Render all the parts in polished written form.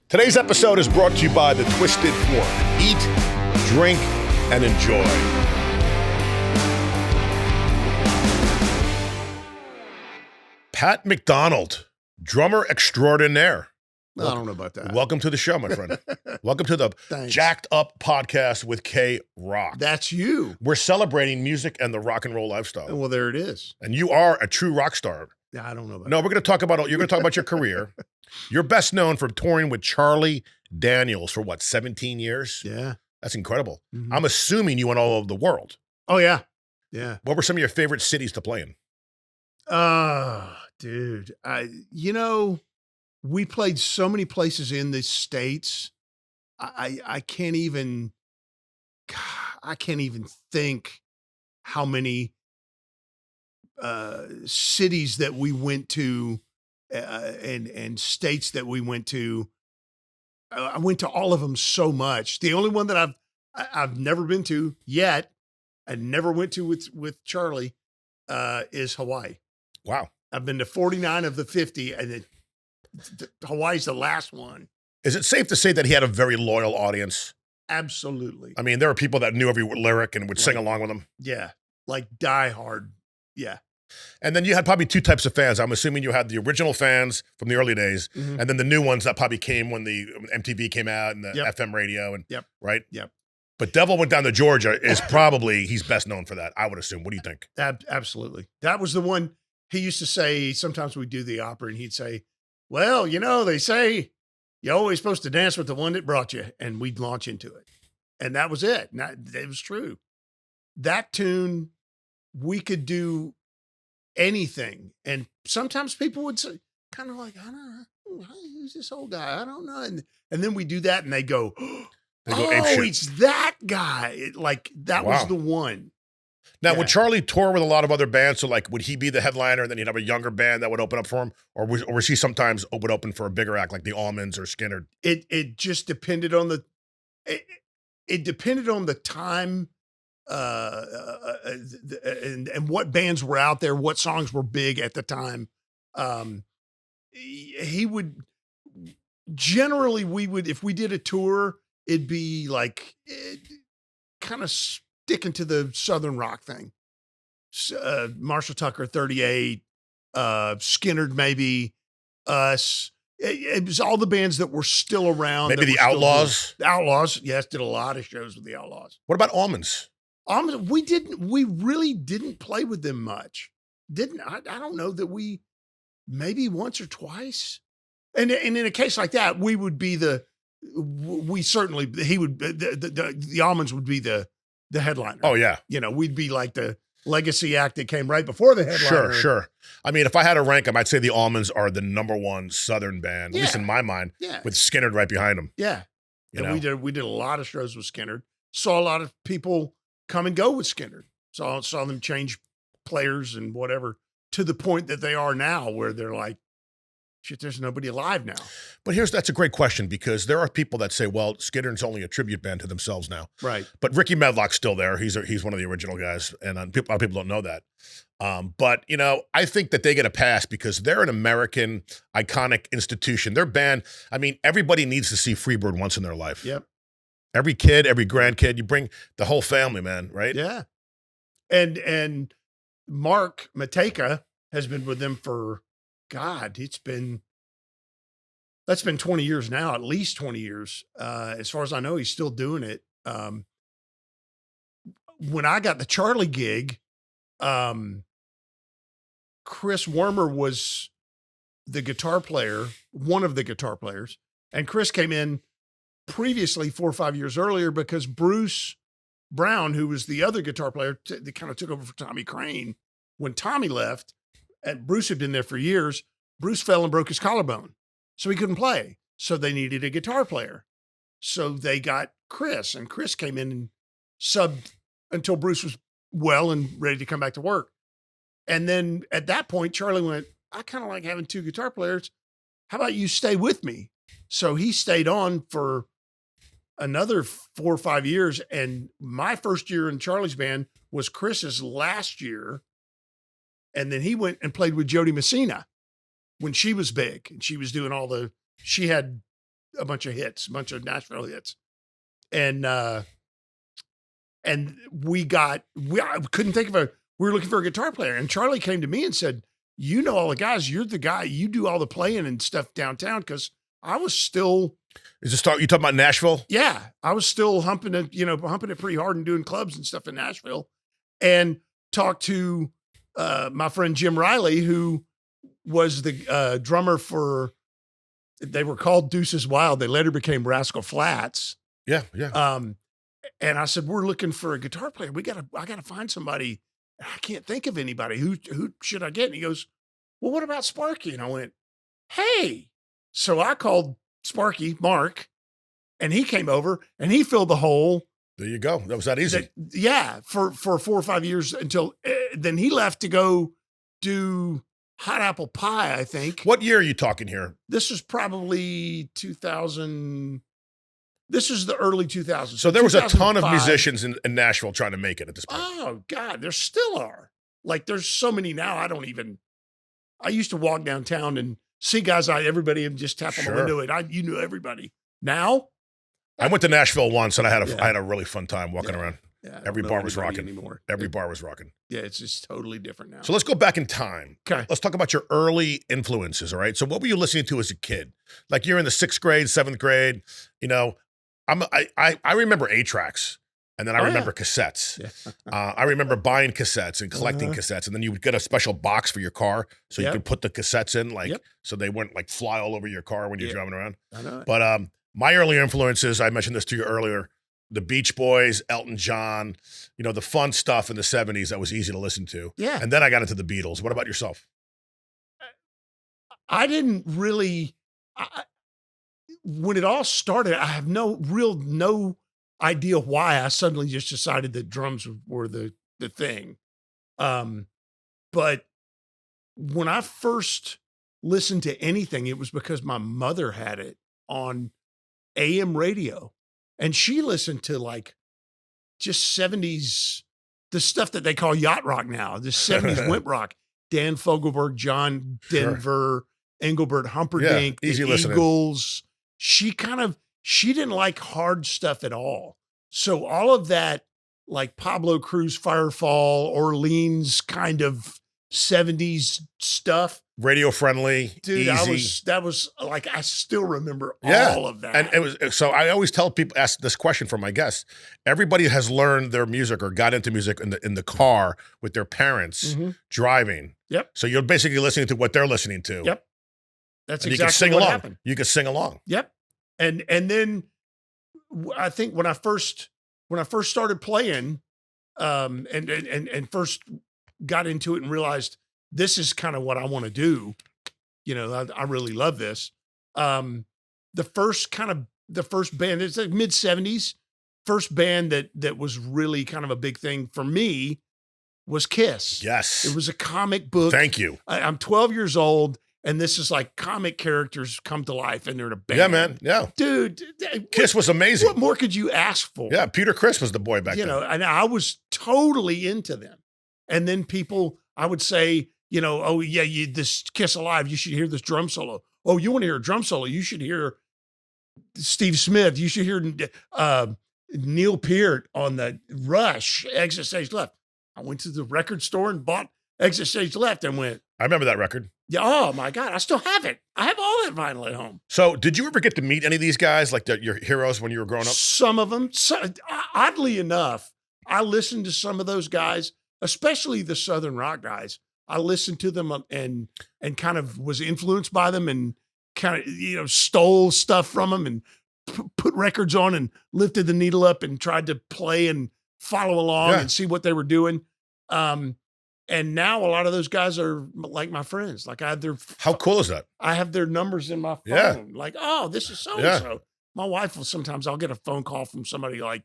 Today's episode is brought to you by the Twisted Fork. Eat, drink, and enjoy. Pat McDonald, drummer extraordinaire. I don't know about that. Welcome to the show, my friend. Welcome to the Thanks. Jacked Up podcast with K Rock. That's you. We're celebrating music and the rock and roll lifestyle. Well, there it is. And you are a true rock star. Yeah, I don't know about No, we're going to talk about, you're going to talk about your career. You're best known for touring with Charlie Daniels for what, 17 years? that. Yeah. That's incredible. Mhm. I'm assuming you went all over the world. Oh, yeah. Yeah. What were some of your favorite cities to play in? Dude, we played so many places in the States. I can't even think how many cities that we went to and states that we went to. I went to all of them so much. The only one that I've never been to yet, and never went to with Charlie, is Hawaii. Wow. I've been to 49 of the 50, and Hawaii's the last one. Is it safe to say that he had a very loyal audience? Absolutely. I mean, there were people that knew every lyric and would sing Right. along with him. Yeah. Like die hard. Yeah. And then you had probably two types of fans. I'm assuming you had the original fans from the early days, Mhm. and then the new ones that probably came when the MTV came out and the Yep. FM radio, and Yep. right? Yep. But Devil Went Down to Georgia is probably, he's best known for that, I would assume. What do you think? Absolutely. That was the one he used to say. Sometimes we'd do the opera and he'd say, well, they say you're always supposed to dance with the one that brought you. And we'd launch into it. And that was it. It was true. That tune, we could do anything. And sometimes people would say, kind of like, I don't know, who's this old guy? I don't know. And then we do that and they go, They go apeshit. it's that guy. That Wow. was the one. Now, Yeah. would Charlie tour with a lot of other bands? So, like, would he be the headliner and then he'd have a younger band that would open up for him? Or was he sometimes would open for a bigger act like the Almonds or Skinner? It just depended on it depended on the time and what bands were out there, what songs were big at the time. He would generally, we would, if we did a tour, it'd be like kind of sticking to the Southern rock thing. Marshall Tucker, 38, Skinnerd, maybe us. It was all the bands that were still around. Maybe that the were still Outlaws? doing- The Outlaws, yes, did a lot of shows with the Outlaws. What about Almonds? We really didn't play with them much. I don't know that we, maybe once or twice. And in a case like that, we would be the Almonds would be the headliner. Oh, yeah. We'd be like the legacy act that came right before the headliner. Sure. I mean, if I had to rank them, I'd say the Almonds are the number one Southern band, at least Yeah. in my mind, Yeah. with Skinner right behind them. Yeah. You And know? we did a lot of shows with Skinner. Saw a lot of people come and go with Skinner. Saw them change players and whatever to the point that they are now, where they're like, shit, there's nobody alive now. But that's a great question, because there are people that say, well, Skinner's only a tribute band to themselves now. Right. But Ricky Medlock's still there. He's one of the original guys, and a lot of people don't know that. But I think that they get a pass because they're an American iconic institution. Their band, I mean, everybody needs to see Freebird once in their life. Yep. Every kid, every grandkid, you bring the whole family, man, right? Yeah. And Mark Mateka has been with them for, God, that's been 20 years now, at least 20 years. As far as I know, he's still doing it. When I got the Charlie gig, Chris Wormer was the guitar player, one of the guitar players. And Chris came in previously 4 or 5 years earlier because Bruce Brown, who was the other guitar player, that kind of took over for Tommy Crane. When Tommy left, and Bruce had been there for years, Bruce fell and broke his collarbone. So he couldn't play. So they needed a guitar player. So they got Chris, and Chris came in and subbed until Bruce was well and ready to come back to work. And then at that point, Charlie went, I kind of like having two guitar players. How about you stay with me? So he stayed on for another 4 or 5 years. And my first year in Charlie's band was Chris's last year. And then he went and played with Jody Messina when she was big, and she was doing she had a bunch of hits, a bunch of Nashville hits. And I couldn't think of we were looking for a guitar player. And Charlie came to me and said, you know all the guys, you're the guy, you do all the playing and stuff downtown. Cause I was still. Is this you talking about Nashville? Yeah. I was still humping it pretty hard and doing clubs and stuff in Nashville, and talked to my friend Jim Riley, who was the drummer for, they were called Deuces Wild. They later became Rascal Flatts. Yeah. Yeah. And I said, we're looking for a guitar player. I gotta find somebody. I can't think of anybody. Who should I get? And he goes, well, what about Sparky? And I went, hey. So I called Sparky, Mark, and he came over and he filled the hole. There you go. That was that easy. For 4 or 5 years until then he left to go do Hot Apple Pie, I think. What year are you talking here? This was probably 2000. This is the early 2000s. So there was a ton of musicians in Nashville trying to make it at this point. Oh God, there still are. Like there's so many now. I used to walk downtown and see guys, everybody and just tap on the window. You knew everybody. Now, I went to Nashville once and I had a really fun time walking around. Yeah, every bar was rocking anymore. Every bar was rocking. Yeah, it's just totally different now. So let's go back in time. Okay. Let's talk about your early influences. All right. So what were you listening to as a kid? Like you're in the 6th grade, 7th grade, I remember 8-tracks, and then I remember cassettes. Yeah. I remember buying cassettes and collecting cassettes, and then you would get a special box for your car so you could put the cassettes in, so they wouldn't like fly all over your car when you're driving around. I know. But my early influences, I mentioned this to you earlier, the Beach Boys, Elton John, the fun stuff in the 70s that was easy to listen to. Yeah. And then I got into the Beatles. What about yourself? I didn't really. When it all started, I have no idea why I suddenly just decided that drums were the thing. But when I first listened to anything, it was because my mother had it on AM radio, and she listened to like just 70s, the stuff that they call yacht rock now, the 70s wimp rock, Dan Fogelberg, John Denver, Engelbert Humperdinck, the Eagles. She didn't like hard stuff at all. So all of that, like Pablo Cruz, Firefall, Orleans kind of 70s stuff. Radio friendly, dude, easy. That was like, I still remember all of that. And it was, so I always tell people, ask this question for my guests. Everybody has learned their music or got into music in the car with their parents driving. Yep. So you're basically listening to what they're listening to. Yep. That's and exactly what happened. You could sing along. Yep. And then I think when I first started playing, and first got into it and realized this is kind of what I want to do. I really love this. The first band, it's like mid 70s, first band that was really kind of a big thing for me was Kiss. Yes. It was a comic book. Thank you. I'm 12 years old. And this is like comic characters come to life and they're in a band. Yeah, man. Yeah. Dude. Kiss was amazing. What more could you ask for? Yeah. Peter Criss was the boy back then. And I was totally into them. And then people, I would say, oh yeah, this Kiss Alive, you should hear this drum solo. Oh, you want to hear a drum solo? You should hear Steve Smith. You should hear Neil Peart on the Rush, Exit Stage Left. I went to the record store and bought Exit Stage Left and went. I remember that record. Yeah. Oh my God. I still have it. I have all that vinyl at home. So did you ever get to meet any of these guys, like your heroes when you were growing up? Some of them. Oddly enough, I listened to some of those guys, especially the Southern rock guys. I listened to them and kind of was influenced by them and kind of, stole stuff from them and put records on and lifted the needle up and tried to play and follow along and see what they were doing. And now a lot of those guys are like my friends. Like I have their. How cool is that? I have their numbers in my phone. Yeah. Like, oh, this is so-and-so. My wife will sometimes I'll get a phone call from somebody like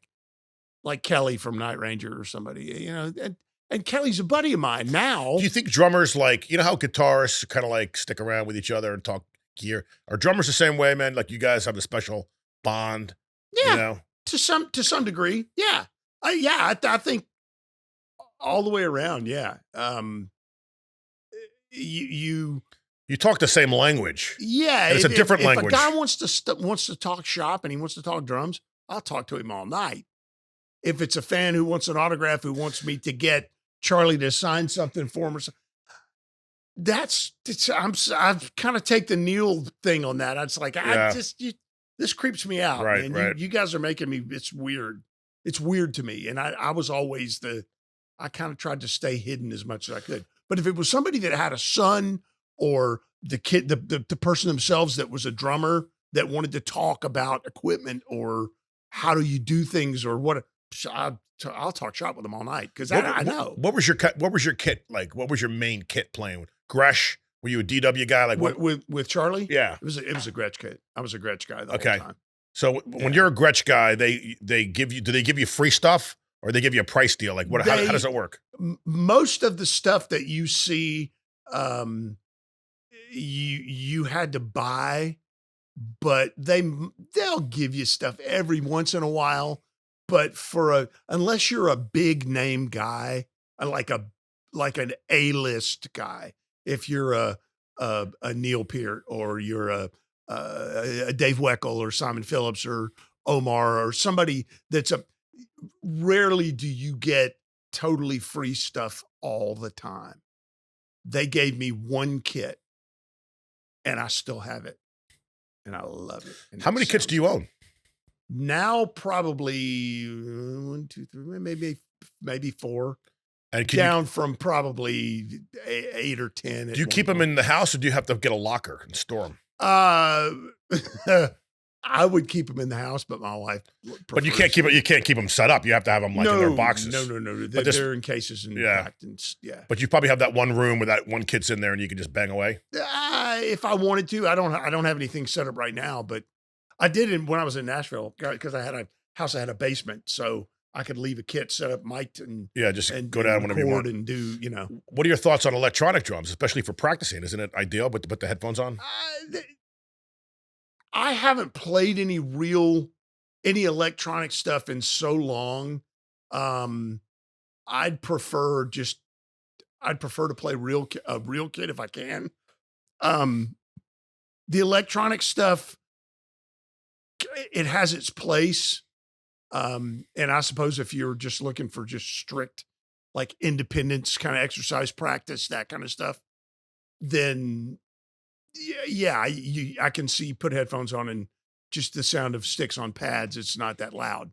Kelly from Night Ranger or somebody, and Kelly's a buddy of mine now. Do you think drummers how guitarists kind of like stick around with each other and talk gear? Are drummers the same way, man? Like you guys have a special bond? Yeah. To some degree. Yeah. I think all the way around. Yeah. You You talk the same language. Yeah, And it's a different language. If a guy wants to talk shop and he wants to talk drums, I'll talk to him all night. If it's a fan who wants an autograph, who wants me to get Charlie to sign something for him, I've kind of take the Neil thing on that. It's like this creeps me out, Right, man. right. You guys are making me. It's weird. It's weird to me, and I was always I kind of tried to stay hidden as much as I could. But if it was somebody that had a son or the kid, the person themselves that was a drummer that wanted to talk about equipment or how do you do things or what, I'll talk shop with them all night because I know. What was your kit like? What was your main kit playing with? Gresh? Were you a DW guy? Like what? With Charlie? Yeah, it was a Gretsch kit. I was a Gretsch guy the whole time. So when you're a Gretsch guy, they give you, do they give you free stuff or they give you a price deal? Like what? How does it work? Most of the stuff that you see, you had to buy, but they'll give you stuff every once in a while. But unless you're a big name guy, like an A-list guy, if you're a Neil Peart or you're a Dave Weckl or Simon Phillips or Omar or somebody rarely do you get totally free stuff all the time. They gave me one kit and I still have it and I love it. And how many kits do you own? Now probably 1, 2, 3, maybe 4. And down from probably 8 or 10. Do you keep them in the house or do you have to get a locker and store them? I would keep them in the house, but my wife. But you can't keep them set up. You have to have them in their boxes. No. They're in cases and packed. And, But you probably have that one room where that one kit's in there and you can just bang away. If I wanted to, I don't have anything set up right now, but I did when I was in Nashville because I had a house that had a basement, so I could leave a kit set up, mic'd, and go down whenever you want and do. What are your thoughts on electronic drums, especially for practicing? Isn't it ideal? But to put the headphones on. I haven't played any electronic stuff in so long. I'd prefer to play a real kit if I can. The electronic stuff, it has its place. And I suppose if you're just looking for just strict, like independence kind of exercise practice, that kind of stuff, then I can see put headphones on and just the sound of sticks on pads. It's not that loud.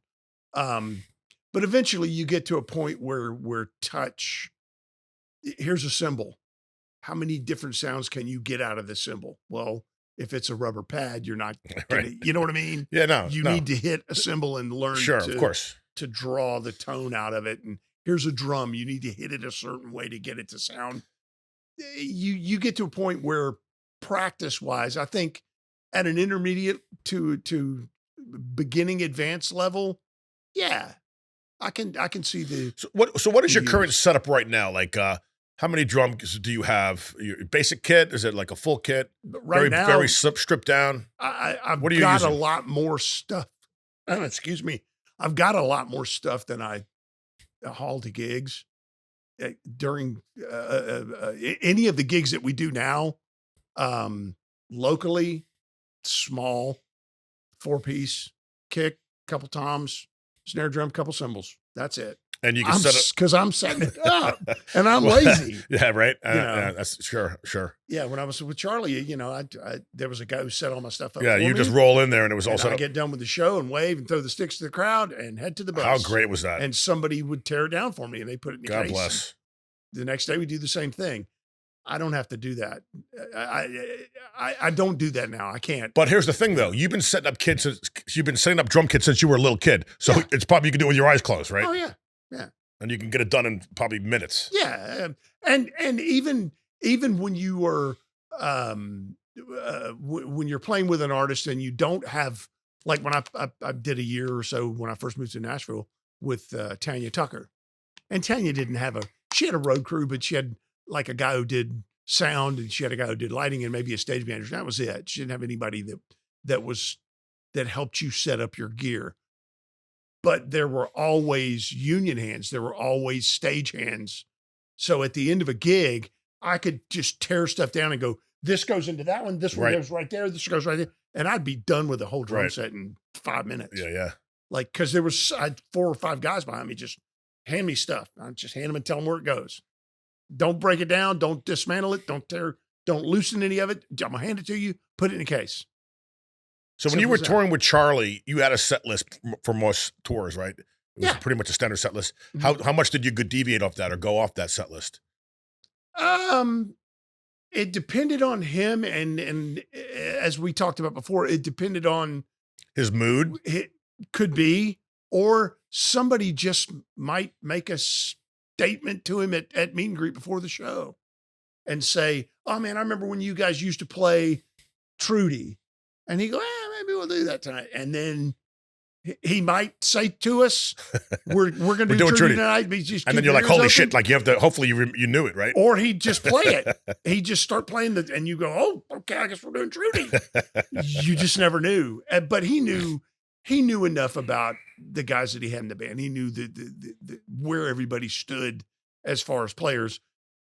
But eventually you get to a point where touch, here's a cymbal. How many different sounds can you get out of the cymbal? Well, if it's a rubber pad, you're not gonna, you know what I mean? Yeah, no. You need to hit a cymbal and learn of course, to draw the tone out of it. And here's a drum. You need to hit it a certain way to get it to sound. You get to a point where practice-wise, I think at an intermediate to beginning advanced level, I can see the. So what is your current setup right now? Like, how many drums do you have? Your basic kit? Is it like a full kit? Right now, very stripped down. I've got a lot more stuff. Excuse me. I've got a lot more stuff than I haul to gigs. During any of the gigs that we do now, locally, small, 4-piece kick, couple toms, snare drum, couple cymbals. That's it. And you can set it because I'm setting it up, and I'm lazy. Yeah, right. Yeah, that's sure. Yeah, when I was with Charlie, there was a guy who set all my stuff up. Yeah, you just roll in there, and it was all set up. I get done with the show and wave and throw the sticks to the crowd and head to the bus. How great was that? And somebody would tear it down for me, and they put it in the case. God bless. The next day we do the same thing. I don't have to do that. I don't do that now. I can't. But here's the thing, though. You've been setting up drum kits since you were a little kid. So it's probably you can do it with your eyes closed, right? Oh yeah. And you can get it done in probably minutes. Yeah, and even when you were when you're playing with an artist and you don't have, like when I did a year or so when I first moved to Nashville with Tanya Tucker, and Tanya she had a road crew, but she had like a guy who did sound and she had a guy who did lighting and maybe a stage manager. That was it. She didn't have anybody that helped you set up your gear. But there were always union hands. There were always stage hands. So at the end of a gig, I could just tear stuff down and go, this goes into that one. This one Right. goes right there. This goes right there. And I'd be done with the whole drum Right. set in 5 minutes. Yeah. Like, cause there was I had 4 or 5 guys behind me, just hand me stuff. I just hand them and tell them where it goes. Don't break it down. Don't dismantle it. Don't loosen any of it. I'm gonna hand it to you. Put it in a case. So when you Simple were as that. touring with Charlie, you had a set list for most tours, right? It was Yeah. pretty much a standard set list. Mhm. How much did you deviate off that or go off that set list? It depended on him, and as we talked about before, it depended on His mood? it could be, or somebody just might make a statement to him at meet and greet before the show and say, "Oh man, I remember when you guys used to play Trudy," and he go, "Maybe we'll do that tonight," and then he might say to us, "We're gonna do doing Trudy Trudy. tonight," but just And then keep you're your like, ears holy open. shit, like you have to, hopefully you knew it, right? Or he'd just play it. He'd just start playing and you go, "Oh, okay, I guess we're doing Trudy." You just never knew. But he knew enough about the guys that he had in the band. He knew the where everybody stood as far as players.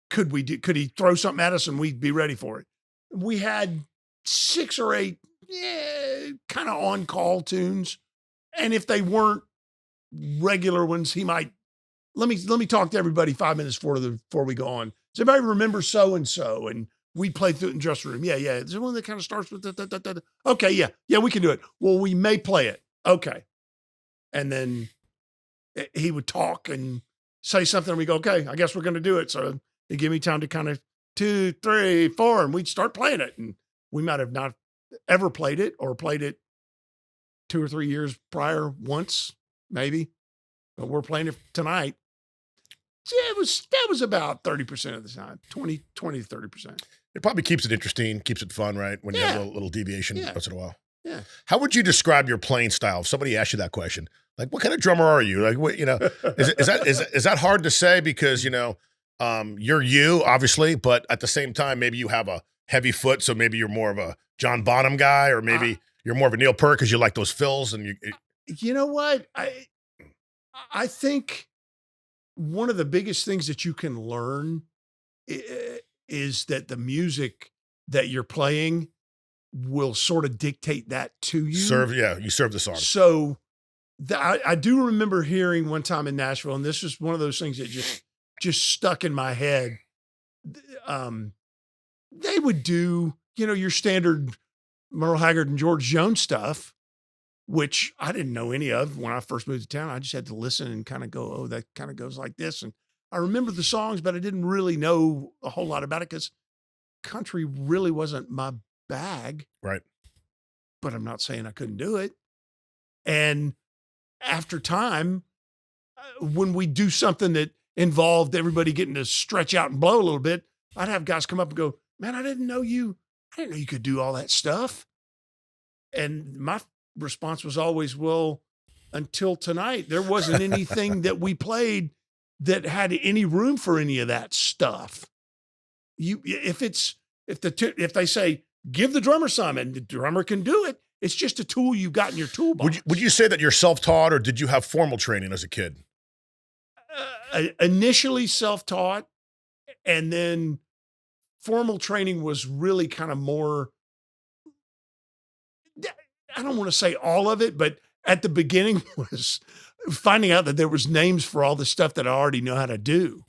Could he throw something at us and we'd be ready for it? We had 6 or 8 kind of on-call tunes. And if they weren't regular ones, he might let me talk to everybody 5 minutes before we go on. Does anybody remember so and so? And we play through it in the dressing room. Yeah. Is there one that kind of starts with da? Okay, yeah, we can do it. Well, we may play it. Okay, and then he would talk and say something, and we go, "Okay, I guess we're going to do it." So they give me time to kind of 2, 3, 4, and we'd start playing it. And we might have not ever played it or played it 2 or 3 years prior once, maybe, but we're playing it tonight. So that was about 30% of the time, 20 to 30%. It probably keeps it interesting, keeps it fun, right? When you have Yeah. a little deviation Yeah. once in a while. Yeah. How would you describe your playing style? If somebody asked you that question, like, what kind of drummer are you? Like, what, is that hard to say? Because, you're you, obviously, but at the same time, maybe you have a heavy foot. So maybe you're more of a John Bonham guy, or maybe you're more of a Neil Peart because you like those fills. And You know what? I think one of the biggest things that you can learn is that the music that you're playing will sort of dictate that to you. you serve the song. So I do remember hearing one time in Nashville, and this is one of those things that just stuck in my head. They would do, your standard Merle Haggard and George Jones stuff, which I didn't know any of when I first moved to town. I just had to listen and kind of go, "Oh, that kind of goes like this." And I remember the songs, but I didn't really know a whole lot about it because country really wasn't my bag. Right. But I'm not saying I couldn't do it. And after time, when we do something that involved everybody getting to stretch out and blow a little bit, I'd have guys come up and go, "Man, I didn't know you could do all that stuff." And my response was always, "Well, until tonight, there wasn't anything that we played that had any room for any of that stuff." If they say, "Give the drummer some," and the drummer can do it, it's just a tool you got in your toolbox. Would you say that you're self-taught, or did you have formal training as a kid? Initially self-taught, and then formal training was really kind of more, I don't want to say all of it, but at the beginning was finding out that there was names for all the stuff that I already know how to do.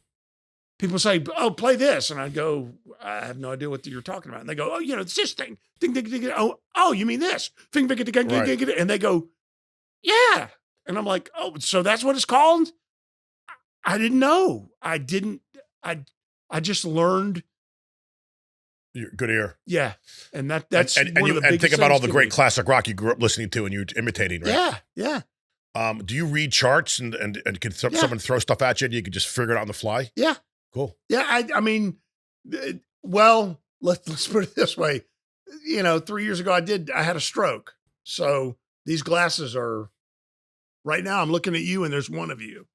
People say, "Oh, play this." And I go, "I have no idea what you're talking about." And they go, "Oh, it's this thing. Ding, ding, ding, ding. Oh, you mean this? Fing, fing, ding, ding, ding, ding." And they go, "Yeah." And I'm like, "Oh, so that's what it's called?" I didn't know. I just learned. You're good ear. Yeah. And that's and one of the biggest think about all things the to great me. classic rock you grew up listening to and you're imitating, right? Yeah. Do you read charts and can someone throw stuff at you and you can just figure it out on the fly? Yeah. Cool. Yeah. I mean, well, let's put it this way. 3 years ago, I had a stroke. So these glasses are, right now I'm looking at you and there's one of you.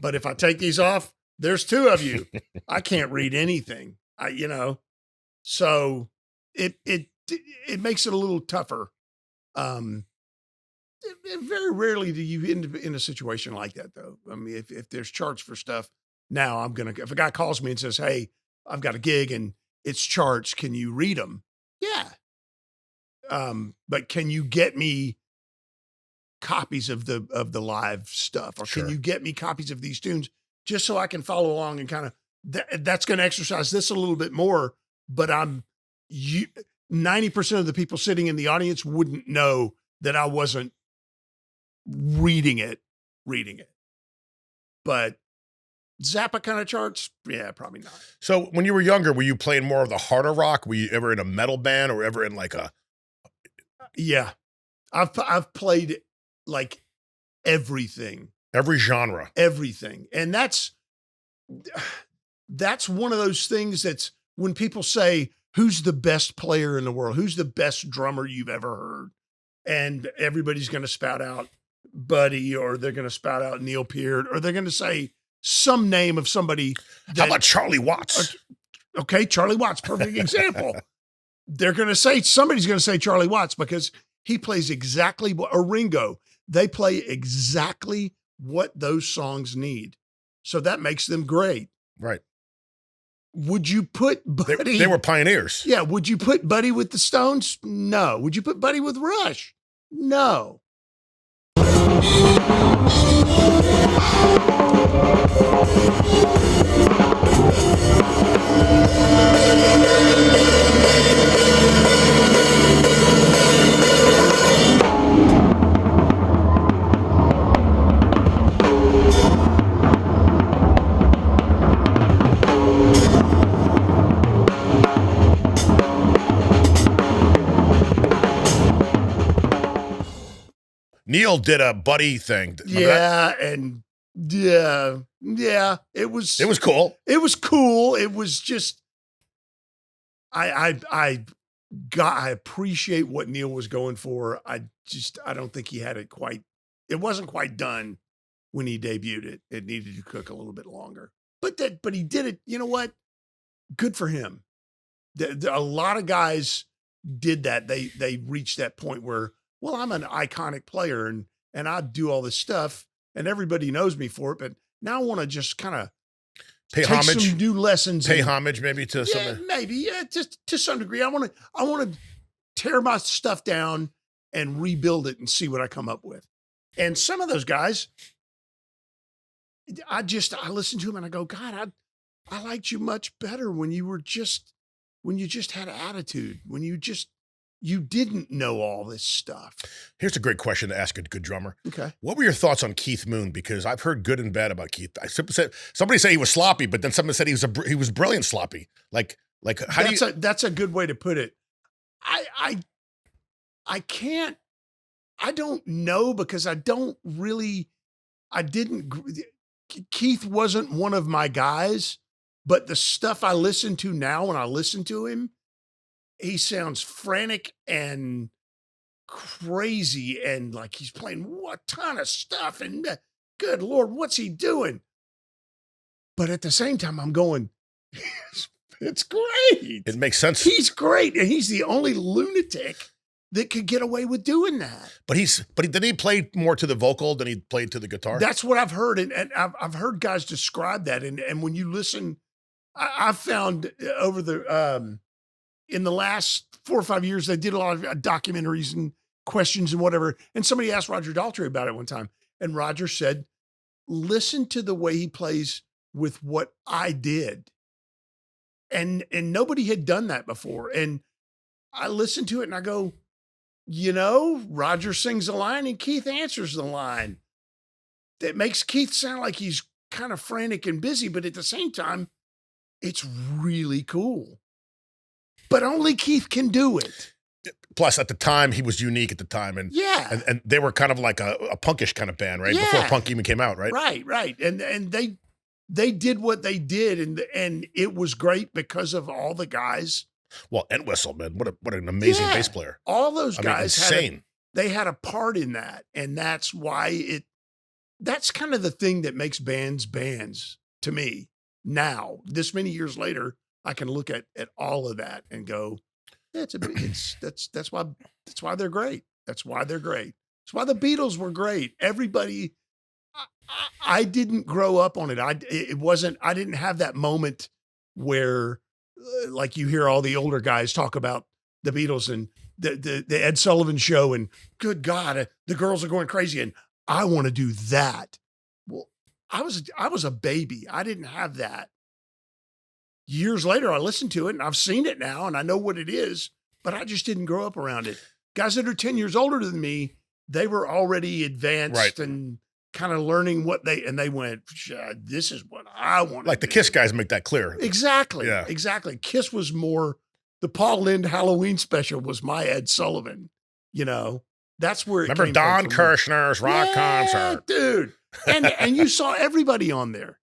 But if I take these off, there's 2 of you. I can't read anything. So it makes it a little tougher. Very rarely do you end in a situation like that, though. I mean, if there's charts for stuff now, if a guy calls me and says, "Hey, I've got a gig and its charts. Can you read them? Yeah. But can you get me copies of the live stuff, or Sure. can you get me copies of these tunes just so I can follow along and kind of that's going to exercise this a little bit more. But 90% of the people sitting in the audience wouldn't know that I wasn't reading it. But Zappa kind of charts, yeah, probably not. So when you were younger, were you playing more of the harder rock? Were you ever in a metal band or ever in like a? Yeah, I've played like everything, Every genre. and that's one of those things that's when people say, who's the best player in the world? Who's the best drummer you've ever heard? And everybody's going to spout out Buddy, or they're going to spout out Neil Peart, or they're going to say some name of somebody. How about Charlie Watts? Okay, Charlie Watts, perfect example. They're going to say, somebody's going to say Charlie Watts because he plays exactly what, or Ringo, they play exactly what those songs need. So that makes them great. Right. Would you put Buddy? They were pioneers. Yeah. Would you put Buddy with the Stones? No. Would you put Buddy with Rush? No. Neil did a Buddy thing. Remember Yeah, and yeah, it was cool. It was cool. It was just I appreciate what Neil was going for. I don't think he had it quite. It wasn't quite done when he debuted it. It needed to cook a little bit longer. But he did it. You know what? Good for him. A lot of guys did that. They reached that point where, well, I'm an iconic player and I do all this stuff and everybody knows me for it. But now I want to just kind of Pay homage. some new lessons. Pay homage maybe to Yeah, something. maybe. Yeah, just to some degree. I want to tear my stuff down and rebuild it and see what I come up with. And some of those guys, I listen to them and I go, God, I liked you much better when you just had attitude, when you didn't know all this stuff. Here's a great question to ask a good drummer. Okay. What were your thoughts on Keith Moon? Because I've heard good and bad about Keith. Somebody said he was sloppy, but then somebody said he was brilliant sloppy. Like That's a good way to put it. I don't know because Keith wasn't one of my guys, but the stuff I listen to now, when I listen to him, he sounds frantic and crazy and like he's playing a ton of stuff and good Lord, what's he doing? But at the same time, I'm going, it's great. It makes sense. He's great. And he's the only lunatic that could get away with doing that. But did he play more to the vocal than he played to the guitar? That's what I've heard. And I've heard guys describe that. And when you listen, I've found over in the last 4 or 5 years, they did a lot of documentaries and questions and whatever. And somebody asked Roger Daltrey about it one time. And Roger said, listen to the way he plays with what I did. And nobody had done that before. And I listened to it and I go, Roger sings a line and Keith answers the line. That makes Keith sound like he's kind of frantic and busy, but at the same time, it's really cool. But only Keith can do it. Plus, at the time, he was unique at the time. And yeah. And they were kind of like a punkish kind of band, right? Yeah. Before punk even came out, right? Right. And they did what they did, and it was great because of all the guys. Well, Entwistle, man, what an amazing bass player. All those guys insane. They had a part in that, and that's why that's kind of the thing that makes bands to me. Now, this many years later, I can look at all of that and go, yeah, that's why they're great. That's why they're great. That's why the Beatles were great. Everybody, I didn't grow up on it. I didn't have that moment where like you hear all the older guys talk about the Beatles and the Ed Sullivan Show, and good God, the girls are going crazy, and I want to do that. Well, I was a baby. I didn't have that. Years later, I listened to it and I've seen it now and I know what it is, but I just didn't grow up around it. Guys that are 10 years older than me, they were already advanced and kind of learning and they went, this is what I want. Like the Kiss guys make that clear. Exactly. Yeah. Exactly. Kiss was more, the Paul Lynde Halloween special was my Ed Sullivan, that's where it Remember came Don from Kirshner's rock concert. Dude. And you saw everybody on there.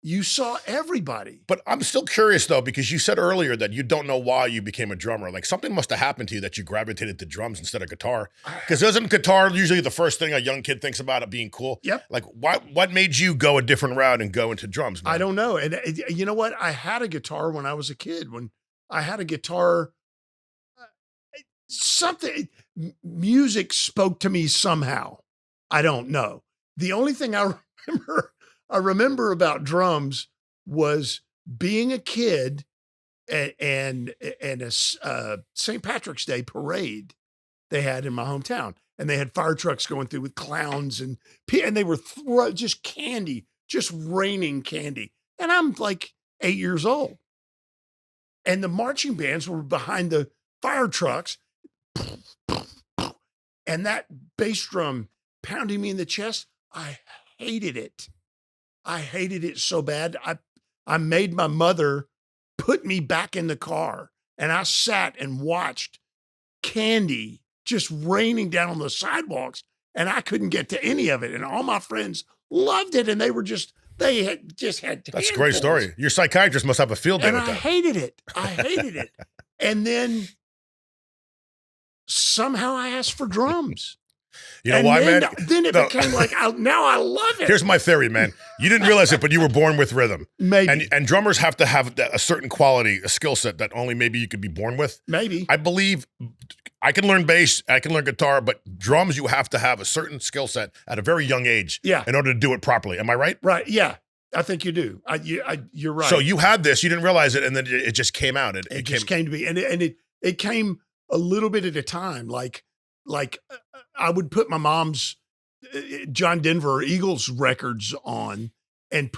You saw everybody. But I'm still curious, though, because you said earlier that you don't know why you became a drummer. Like, something must have happened to you that you gravitated to drums instead of guitar. Because isn't guitar usually the first thing a young kid thinks about it being cool? Yep. Like, what made you go a different route and go into drums, man? I don't know. And you know what? I had a guitar when I was a kid. When I had a guitar, music spoke to me somehow. I don't know. The only thing I remember about drums was being a kid and a St. Patrick's Day parade they had in my hometown, and they had fire trucks going through with clowns and they were just candy, just raining candy. And I'm like 8 years old, and the marching bands were behind the fire trucks, and that bass drum pounding me in the chest. I hated it. I hated it so bad. I made my mother put me back in the car, and I sat and watched candy just raining down on the sidewalks, and I couldn't get to any of it. And all my friends loved it, and they had just had That's a great story. Your psychiatrist must have a field day and with I that. hated it. I hated it. And then somehow I asked for drums. You know why, man? Then it became like, now I love it. Here's my theory, man. You didn't realize it, but you were born with rhythm. Maybe. And drummers have to have a certain quality, a skill set that only maybe you could be born with. Maybe. I believe I can learn bass, I can learn guitar, but drums, you have to have a certain skill set at a very young age in order to do it properly. Am I right? Right. Yeah. I think you do. You're right. So you had this, you didn't realize it, and then it just came out. It just came to me. And it came a little bit at a time. Like I would put my mom's John Denver Eagles records on and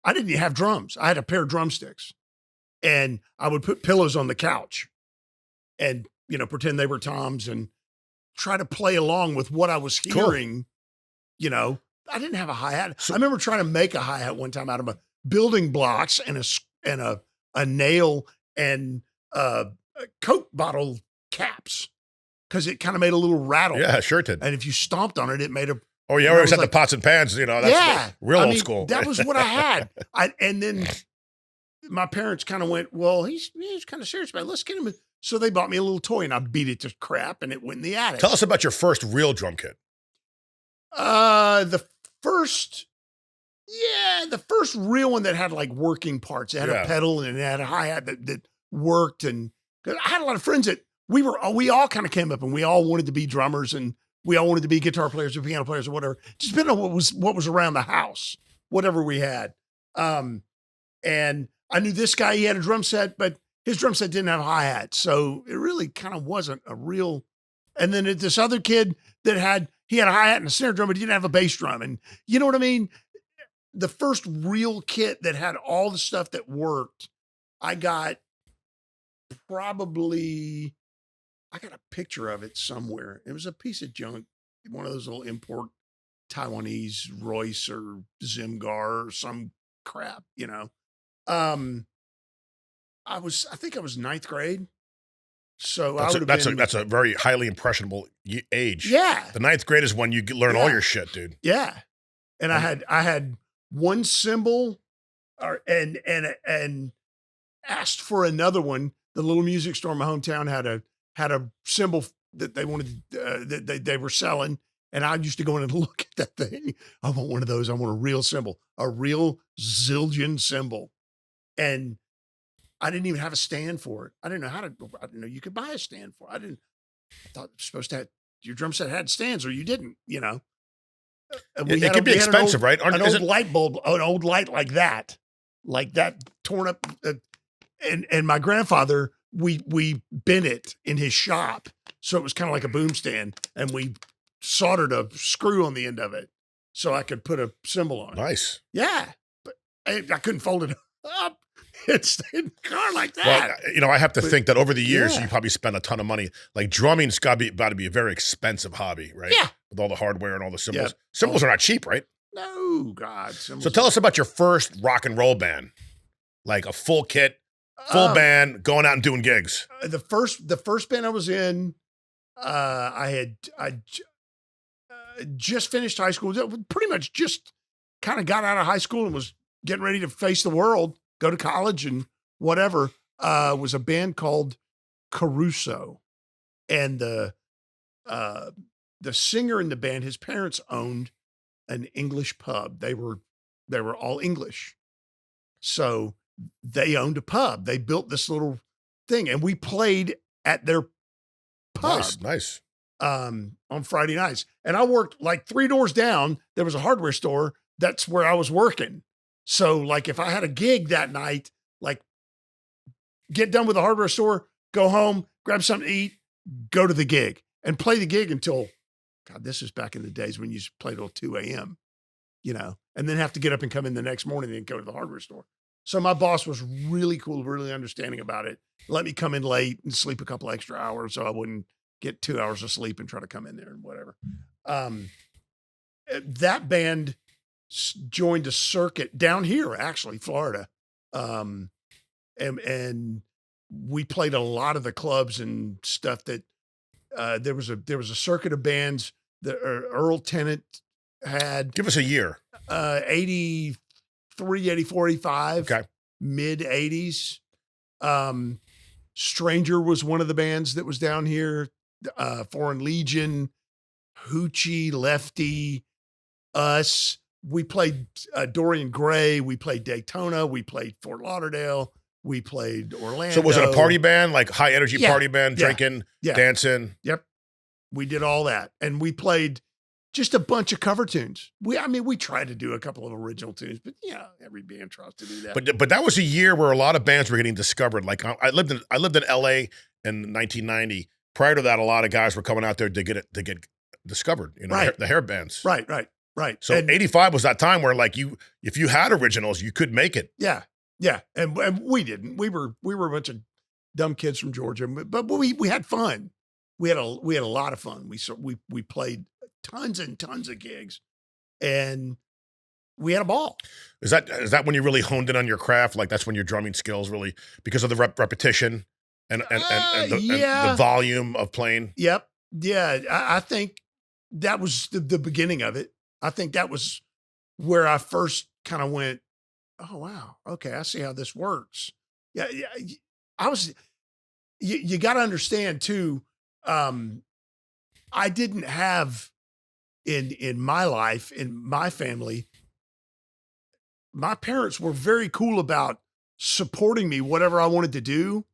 I didn't even have drums. I had a pair of drumsticks, and I would put pillows on the couch and, pretend they were toms and try to play along with what I was hearing. Cool. I didn't have a hi-hat. I remember trying to make a hi-hat one time out of building blocks and a nail and Coke bottle caps, because it kind of made a little rattle. Yeah, sure did. And if you stomped on it, it made a... Oh, yeah, we always had the pots and pans, that's real old school. That was what I had. And then my parents kind of went, well, he's kind of serious about it. Let's get him. So they bought me a little toy, and I beat it to crap, and it went in the attic. Tell us about your first real drum kit. The first real one that had like working parts. It had a pedal and it had a hi-hat that worked. And 'cause I had a lot of friends that we all kind of came up and we all wanted to be drummers, and we all wanted to be guitar players or piano players or whatever. Just depending on what was around the house, whatever we had. And I knew this guy, he had a drum set, but his drum set didn't have a hi-hat. So it really kind of wasn't a real. And then this other kid that he had a hi-hat and a snare drum, but he didn't have a bass drum. And you know what I mean? The first real kit that had all the stuff that worked, I got a picture of it somewhere. It was a piece of junk, one of those little import Taiwanese Royce or Zimgar or some crap, I think I was ninth grade. So that's a very highly impressionable age. Yeah. The ninth grade is when you learn all your shit, dude. Yeah. And I had one cymbal and asked for another one. The little music store in my hometown had a cymbal that they wanted, that they were selling. And I used to go in and look at that thing. I want one of those. I want a real cymbal, a real Zildjian cymbal. And I didn't even have a stand for it. I didn't know you could buy a stand for it. I thought it was supposed to have, your drum set had stands, or you didn't, It could be expensive, right? An old light bulb, an old light like that torn up and my grandfather, we bent it in his shop. So it was kind of like a boom stand, and we soldered a screw on the end of it so I could put a symbol on it. Nice. Yeah. But I couldn't fold it up. It stayed in the car like that. Well, I have to think that over the years, yeah. you probably spent a ton of money. Like drumming's got to be a very expensive hobby, right? Yeah. With all the hardware and all the symbols. Yeah. Symbols are not cheap, right? No, God. So tell us about your first rock and roll band, like a full kit, full band, going out and doing gigs. The first band I was in, I just finished high school. Pretty much just kind of got out of high school and was getting ready to face the world, go to college and whatever. Was a band called Caruso, and the singer in the band, his parents owned an English pub. They were all English, so they owned a pub. They built this little thing, and we played at their pub. Nice. On Friday nights. And I worked like 3 doors down. There was a hardware store. That's where I was working. So like if I had a gig that night, like get done with the hardware store, go home, grab something to eat, go to the gig and play the gig until, God, this is back in the days when you played till 2 a.m., and then have to get up and come in the next morning and go to the hardware store. So my boss was really cool, really understanding about it. Let me come in late and sleep a couple extra hours so I wouldn't get 2 hours of sleep and try to come in there and whatever. That band joined a circuit down here, actually, Florida. And we played a lot of the clubs and stuff that, there was a circuit of bands that Earl Tennant had. Give us a year. 83, 84, 85. Okay. Mid 80s. Stranger was one of the bands that was down here. Foreign Legion, Hoochie, Lefty, us. We played Dorian Gray. We played Daytona. We played Fort Lauderdale. We played Orlando. So was it a party band, like high energy party band, drinking, dancing? Yep. We did all that. And we played just a bunch of cover tunes. We tried to do a couple of original tunes, but every band tries to do that. But that was a year where a lot of bands were getting discovered. Like I lived in LA in 1990. Prior to that, a lot of guys were coming out there to get discovered, right. The hair bands. Right. So 85 was that time where like if you had originals, you could make it. Yeah. Yeah. And we didn't. We were a bunch of dumb kids from Georgia, but we had fun. We had a lot of fun. We played tons and tons of gigs, and we had a ball. Is that when you really honed in on your craft? Like that's when your drumming skills really, because of the repetition and the volume of playing? Yep. Yeah. I think that was the beginning of it. I think that was where I first kind of went, oh, wow. Okay. I see how this works. Yeah. You got to understand too. I didn't have in my life, in my family, my parents were very cool about supporting me, whatever I wanted to do,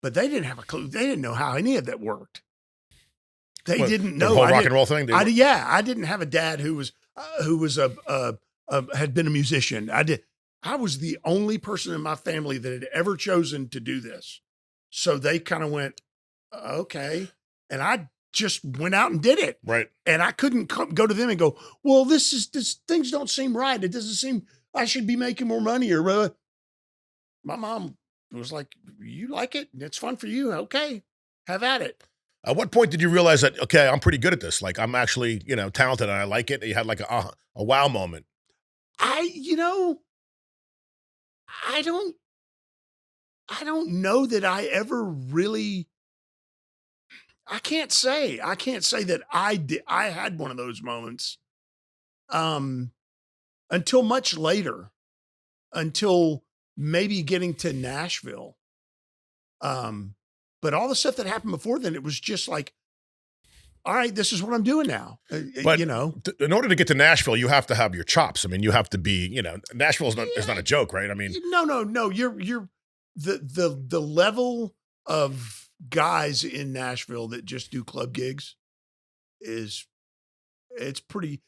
but they didn't have a clue. They didn't know how any of that worked. They didn't know the whole rock and roll thing. I didn't have a dad who was had been a musician. I was the only person in my family that had ever chosen to do this. So they kind of went, okay. And I just went out and did it. Right. And I couldn't go to them and go, well, this things don't seem right. It doesn't seem I should be making more money or my mom was like, you like it? It's fun for you. Okay. Have at it. At what point did you realize that, okay, I'm pretty good at this? Like I'm actually, talented and I like it. You had like a wow moment. I don't know that I ever really, I can't say that I had one of those moments, until much later, until maybe getting to Nashville. But all the stuff that happened before then, it was just like, all right, this is what I'm doing now. But in order to get to Nashville, you have to have your chops. I mean, you have to be, Nashville is not a joke, right? I mean, no. You're the level of guys in Nashville that just do club gigs it's pretty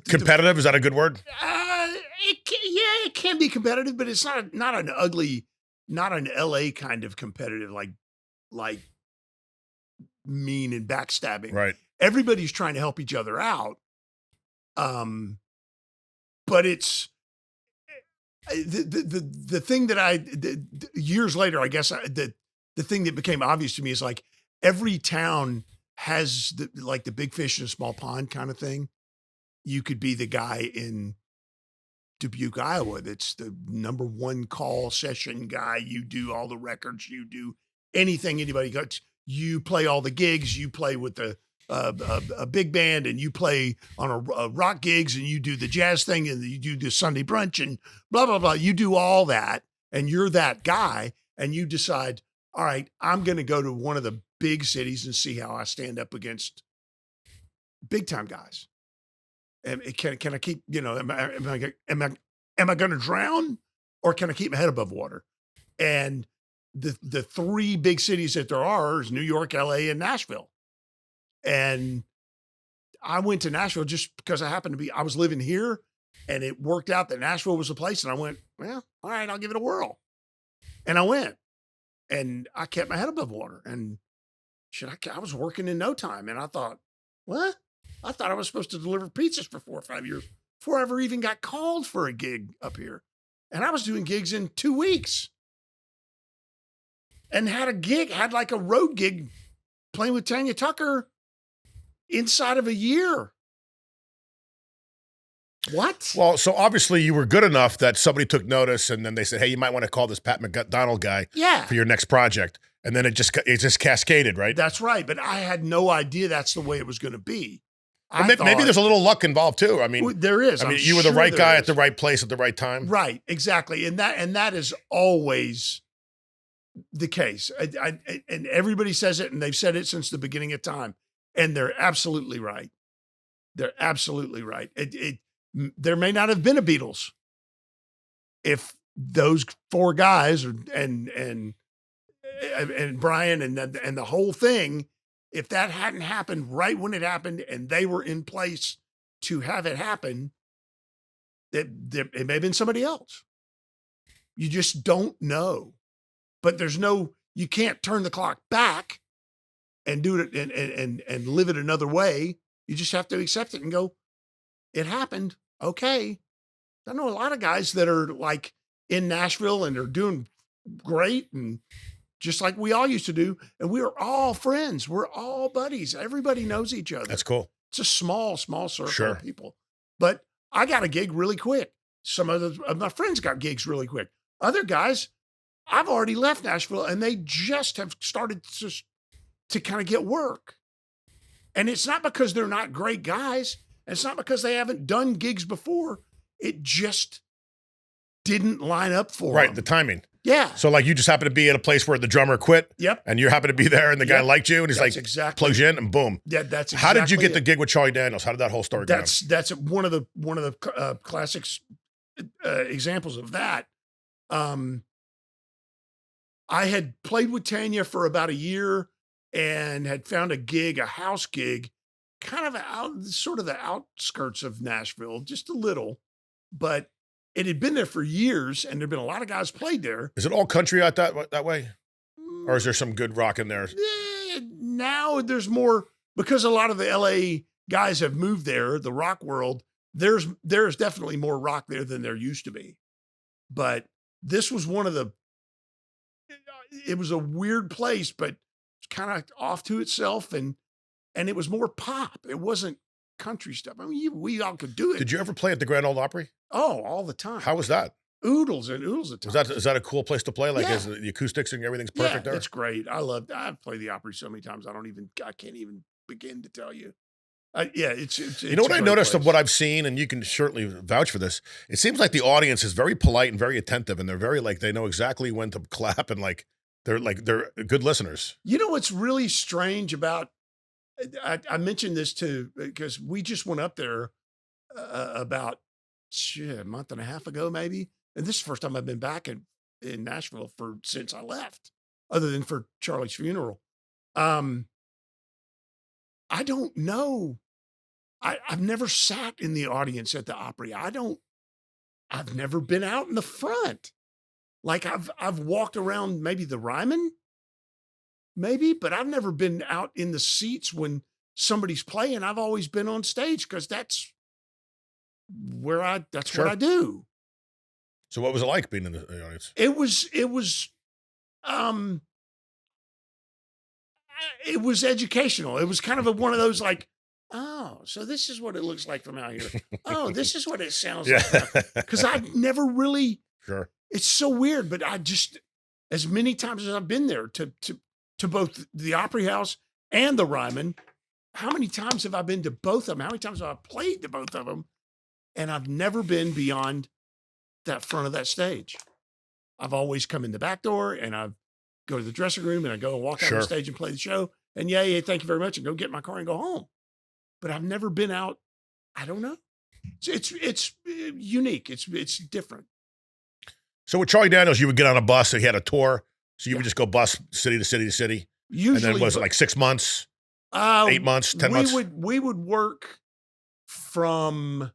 competitive. Is that a good word? It can be competitive, but it's not an ugly, not an LA kind of competitive, like mean and backstabbing. Right. Everybody's trying to help each other out. But it's the thing that years later, I guess the thing that became obvious to me is like every town has the big fish in a small pond kind of thing. You could be the guy in Dubuque, Iowa, that's the number one call session guy. You do all the records, you do anything anybody got. You play all the gigs, you play with a big band, and you play on a rock gigs, and you do the jazz thing, and you do the Sunday brunch, and blah, blah, blah. You do all that, and you're that guy, and you decide, all right, I'm going to go to one of the big cities and see how I stand up against big time guys. And can I keep, am I going to drown, or can I keep my head above water? And the three big cities that there are is New York, LA, and Nashville. And I went to Nashville just because I was living here, and it worked out that Nashville was the place. And I went, well, all right, I'll give it a whirl. And I went, and I kept my head above water, and I was working in no time. And I thought, what? I thought I was supposed to deliver pizzas for 4 or 5 years before I ever even got called for a gig up here. And I was doing gigs in 2 weeks, and had like a road gig playing with Tanya Tucker inside of a year. What? Well, so obviously you were good enough that somebody took notice, and then they said, hey, you might want to call this Pat McDonald guy for your next project. And then it just cascaded, right? That's right. But I had no idea that's the way it was going to be. Well, maybe there's a little luck involved too. I mean, there is. I mean, you were the right guy at the right place at the right time. Right. Exactly. And that is always the case. And everybody says it, and they've said it since the beginning of time. And they're absolutely right. They're absolutely right. There may not have been a Beatles if those 4 guys and Brian and the whole thing, if that hadn't happened right when it happened, and they were in place to have it happen, it may have been somebody else. You just don't know. But you can't turn the clock back and do it and live it another way. You just have to accept it and go, it happened. Okay. I know a lot of guys that are like in Nashville, and they're doing great, and just like we all used to do. And we are all friends. We're all buddies. Everybody knows each other. That's cool. It's a small circle of people. But I got a gig really quick. Some of my friends got gigs really quick. Other guys, I've already left Nashville, and they just have started to kind of get work. And it's not because they're not great guys. It's not because they haven't done gigs before. It just didn't line up for them. Right, the timing. Yeah. So like you just happen to be at a place where the drummer quit. Yep. And you happen to be there, and the guy liked you, and he's That's like, exactly. plugs you in, and boom. Yeah, that's exactly. How did you get the gig with Charlie Daniels? How did that whole story go? That's one of the classics examples of that. I had played with Tanya for about a year, and had found a house gig, kind of sort of the outskirts of Nashville, just a little, but it had been there for years, and there'd been a lot of guys played there. Is it all country out that way? Or is there some good rock in there? Now there's more, because a lot of the LA guys have moved there, the rock world, there's definitely more rock there than there used to be. But this was it was a weird place, but it's kind of off to itself, and it was more pop. It wasn't country stuff. I mean, we all could do it. Did you ever play at the Grand Ole Opry? Oh, all the time. How was that? Oodles at times. Is that a cool place to play? Like, Yeah. is the acoustics and everything's perfect there? It's great. I've played the Opry so many times. I can't even begin to tell you. It's You know what a I great noticed of place. what I've seen, and you can certainly vouch for this. It seems like the audience is very polite and very attentive, and they're very they know exactly when to clap, and they're good listeners. You know what's really strange about? I mentioned this too, because we just went up there about a month and a half ago, maybe. And this is the first time I've been back in Nashville since I left, other than for Charlie's funeral. I don't know. I've never sat in the audience at the Opry. I've never been out in the front. Like I've walked around maybe the Ryman, maybe, but I've never been out in the seats when somebody's playing. I've always been on stage because that's that's what I Sure. do. So what was it like being in the audience? Um it was educational. It was kind of one of those like, oh, so this is what it looks like from out here. Oh, this is what it sounds Yeah. like. Because I never really, Sure. it's so weird, but I just, as many times as I've been there to both the Opry House and the Ryman, how many times have I been to both of them? How many times have I played to both of them? And I've never been beyond that front of that stage. I've always come in the back door and I go to the dressing room and I go and walk out on Sure. stage and play the show. And yeah, thank you very much, and go get in my car and go home. But I've never been out. I don't know. It's unique. It's different. So with Charlie Daniels, you would get on a bus. So he had a tour. So you Yeah. would just go bus city to city to city. Usually, And then was it like 6 months, 8 months, 10 we months? we would work from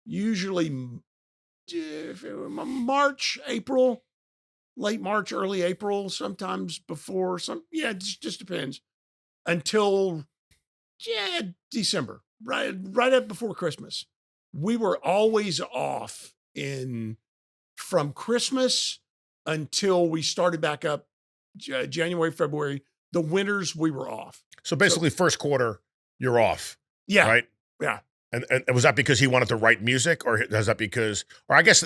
usually March, April, late March, early April, sometimes before some. Yeah, it just depends until December, right up before Christmas. We were always off from Christmas until we started back up January, February. The winters we were off. So basically, first quarter, you're off, Yeah, right? yeah. And was that because he wanted to write music, or is that because, or I guess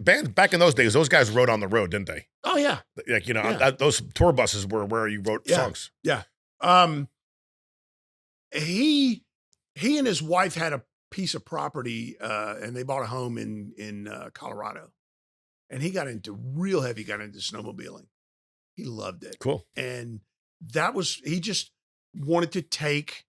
bands back in those days, those guys wrote on the road, didn't they? Oh yeah, Like, Yeah. those tour buses were where you wrote Yeah. songs. yeah. He and his wife had a piece of property, and they bought a home in Colorado, and he got into snowmobiling. He loved it. Cool. And he just wanted to take,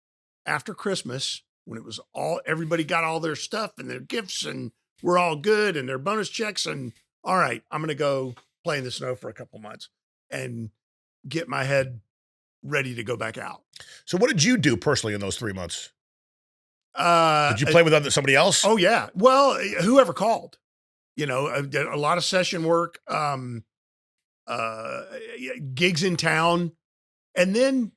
after Christmas, when it was everybody got all their stuff and their gifts and we're all good and their bonus checks, and all right, I'm going to go play in the snow for a couple months and get my head ready to go back out. So what did you do personally in those 3 months? Did Did you play with somebody else? Oh yeah. Well, whoever called, I did a lot of session work, gigs in town. And then,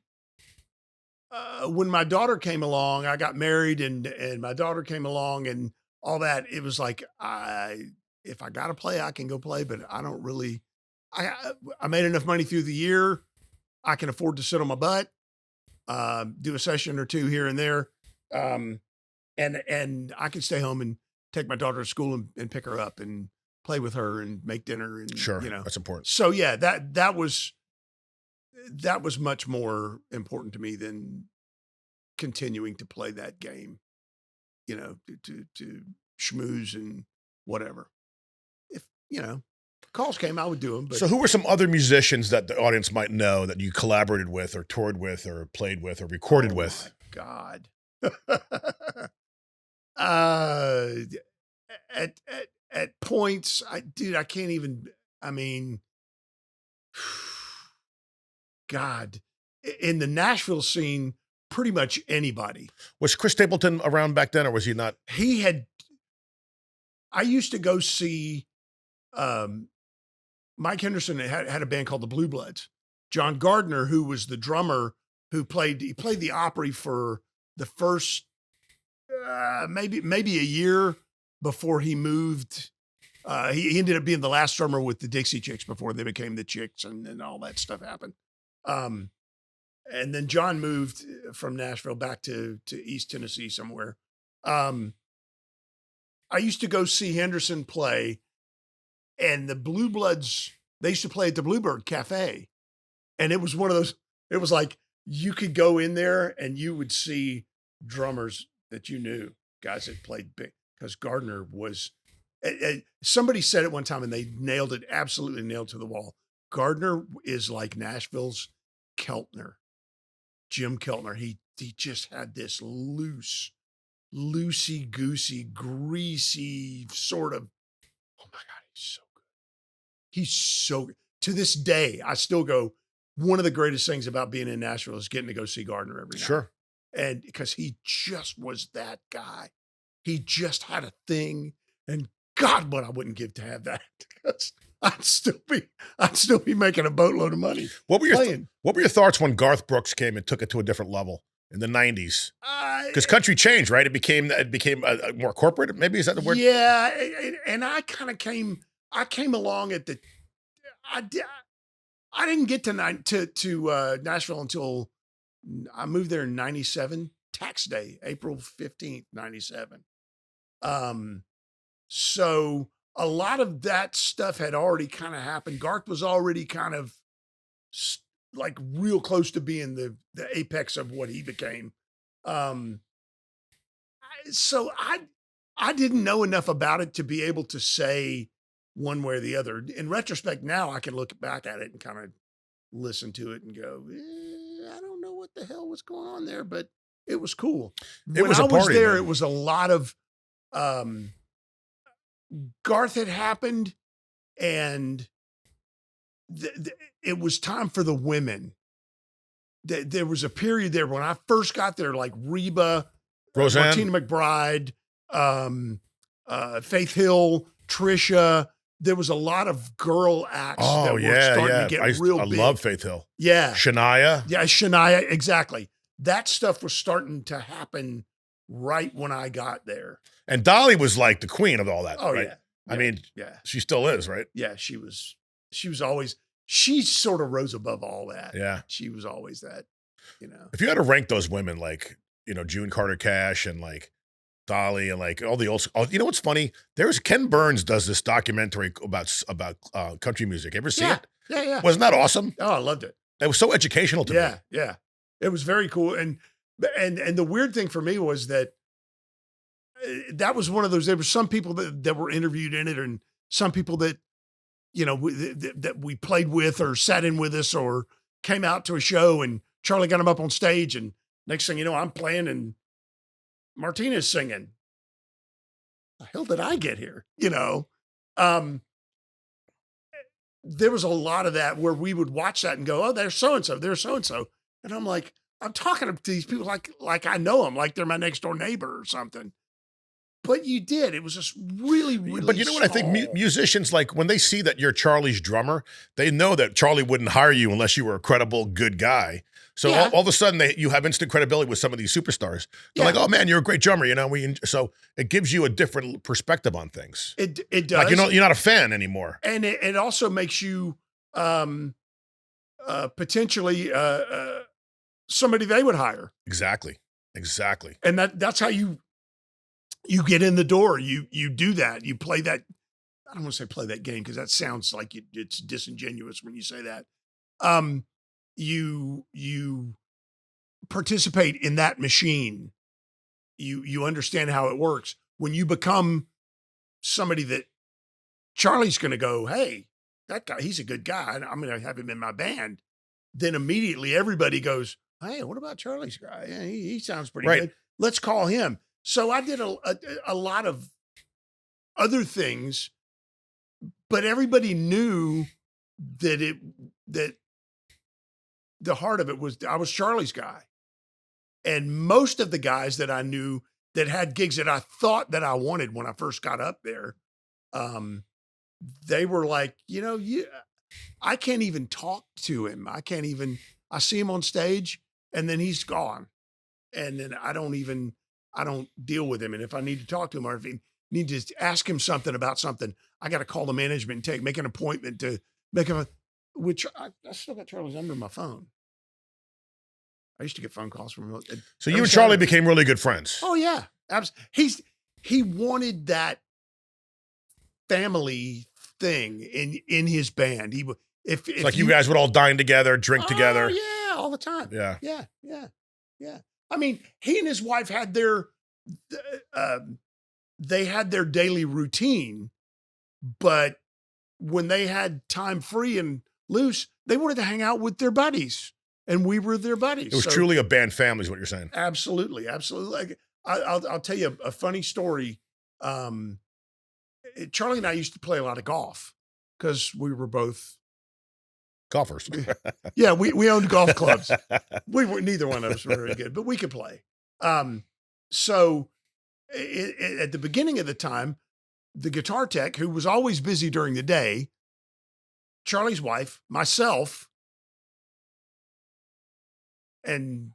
when my daughter came along, I got married and my daughter came along and all that. It was like, if I got to play, I can go play, but I don't really, I made enough money through the year. I can afford to sit on my butt, do a session or two here and there. And I can stay home and take my daughter to school and pick her up and play with her and make dinner and, Sure, that's important. So yeah, that was much more important to me than continuing to play that game, to schmooze and whatever. If, calls came, I would do them. But So who were some other musicians that the audience might know that you collaborated with or toured with or played with or recorded with? my God. uh, at points, I can't even, I mean, God, in the Nashville scene, pretty much anybody. Was Chris Stapleton around back then, or was he not? I used to go see, Mike Henderson had a band called the Blue Bloods. John Gardner, who was the drummer who played the Opry for the first, maybe a year before he moved. He ended up being the last drummer with the Dixie Chicks before they became the Chicks and all that stuff happened. And then John moved from Nashville back to East Tennessee somewhere. I used to go see Henderson play, and the Blue Bloods, they used to play at the Bluebird Cafe. And it was one of those, it was like you could go in there and you would see drummers that you knew, guys that played big, because Gardner was, somebody said it one time and they absolutely nailed to the wall. Gardner is like Nashville's Keltner, Jim Keltner. He just had this loosey-goosey, greasy sort of, oh my God, he's so good. He's so good. To this day, I still go, one of the greatest things about being in Nashville is getting to go see Gardner every night. Sure. And because he just was that guy. He just had a thing. And God, what I wouldn't give to have that. I'd still be making a boatload of money What were your playing. What were your thoughts when Garth Brooks came and took it to a different level in the '90s? Because I country changed, right? It became more corporate. Maybe is that the word? Yeah, and I came along at the I di I didn't get to Nashville until I moved there in '97, tax day, April 15th, '97. Um, so a lot of that stuff had already kind of happened. Garth was already kind of s- like real close to being the apex of what he became. Um, so I didn't know enough about it to be able to say one way or the other. In retrospect, now I can look back at it and kind of listen to it and go, I don't know what the hell was going on there, but it was cool. It When was I a was party, there, man. it was a lot of um, Garth had happened, and it was time for the women. There was a period there when I first got there, like Reba, Roseanne. Martina McBride, Faith Hill, Trisha. There was a lot of girl acts Oh that were yeah, starting to yeah. get I real big. love Faith Hill. Yeah, Shania. yeah, Shania, exactly. That stuff was starting to happen right when I got there. And Dolly was like the queen of all that, Oh right? yeah, I yeah, mean, yeah, she still is, right? yeah. She was always, she sort of rose above all that. Yeah. She was always that, you know. If you had to rank those women, like June Carter Cash and like Dolly and like all the old, you know what's funny? There's Ken Burns does this documentary about country music. Ever see Yeah, it? yeah, yeah. Wasn't that awesome? Oh, I loved it. It was so educational to me. Yeah, yeah. It was very cool. And the weird thing for me was that that was one of those. There were some people that were interviewed in it, and some people that that we played with or sat in with us or came out to a show, and Charlie got him up on stage, and next thing you know, I'm playing and Martina's singing. The hell did I get here? Um, there was a lot of that where we would watch that and go, "Oh, there's so and so, there's so and so," and I'm like, I'm talking to these people like I know them, like they're my next door neighbor or something. But you did. It was just really, really. But you know what I think? small. Musicians, like when they see that you're Charlie's drummer, they know that Charlie wouldn't hire you unless you were a credible, good guy. So Yeah. all of a sudden, you have instant credibility with some of these superstars. They're Yeah. like, "Oh man, you're a great drummer," So it gives you a different perspective on things. It does. Like you're not a fan anymore. And it also makes you potentially somebody they would hire. Exactly. And that's how you get in the door. You do that. You play that. I don't want to say play that game because that sounds like it's disingenuous when you say that. You participate in that machine. You understand how it works. When you become somebody that Charlie's going to go, hey, that guy, he's a good guy. I'm going to have him in my band. Then immediately everybody goes, hey, what about Charlie's guy? Yeah, he sounds pretty Right. good. Let's call him. So I did a lot of other things, but everybody knew that the heart of it was I was Charlie's guy. And most of the guys that I knew that had gigs that I thought that I wanted when I first got up there, they were like, I can't even talk to him. I see him on stage and then he's gone. And then I don't deal with him. And if I need to talk to him or if I need to ask him something about something, I got to call the management and make an appointment to make him which I still got Charlie's number on my phone. I used to get phone calls from him. So you and Charlie became really good friends. Oh yeah. He wanted that family thing in his band. If It's like you guys would all dine together, drink together. Yeah, all the time. Yeah. Yeah. I mean, he and his wife had their daily routine, but when they had time free and loose, they wanted to hang out with their buddies, and we were their buddies. It was truly a band family, is what you're saying. Absolutely. Like, I'll tell you a funny story. Charlie and I used to play a lot of golf because we were both golfers. Yeah, we owned golf clubs. Neither one of us were very good, but we could play. So at the beginning of the time, the guitar tech, who was always busy during the day, Charlie's wife, myself, and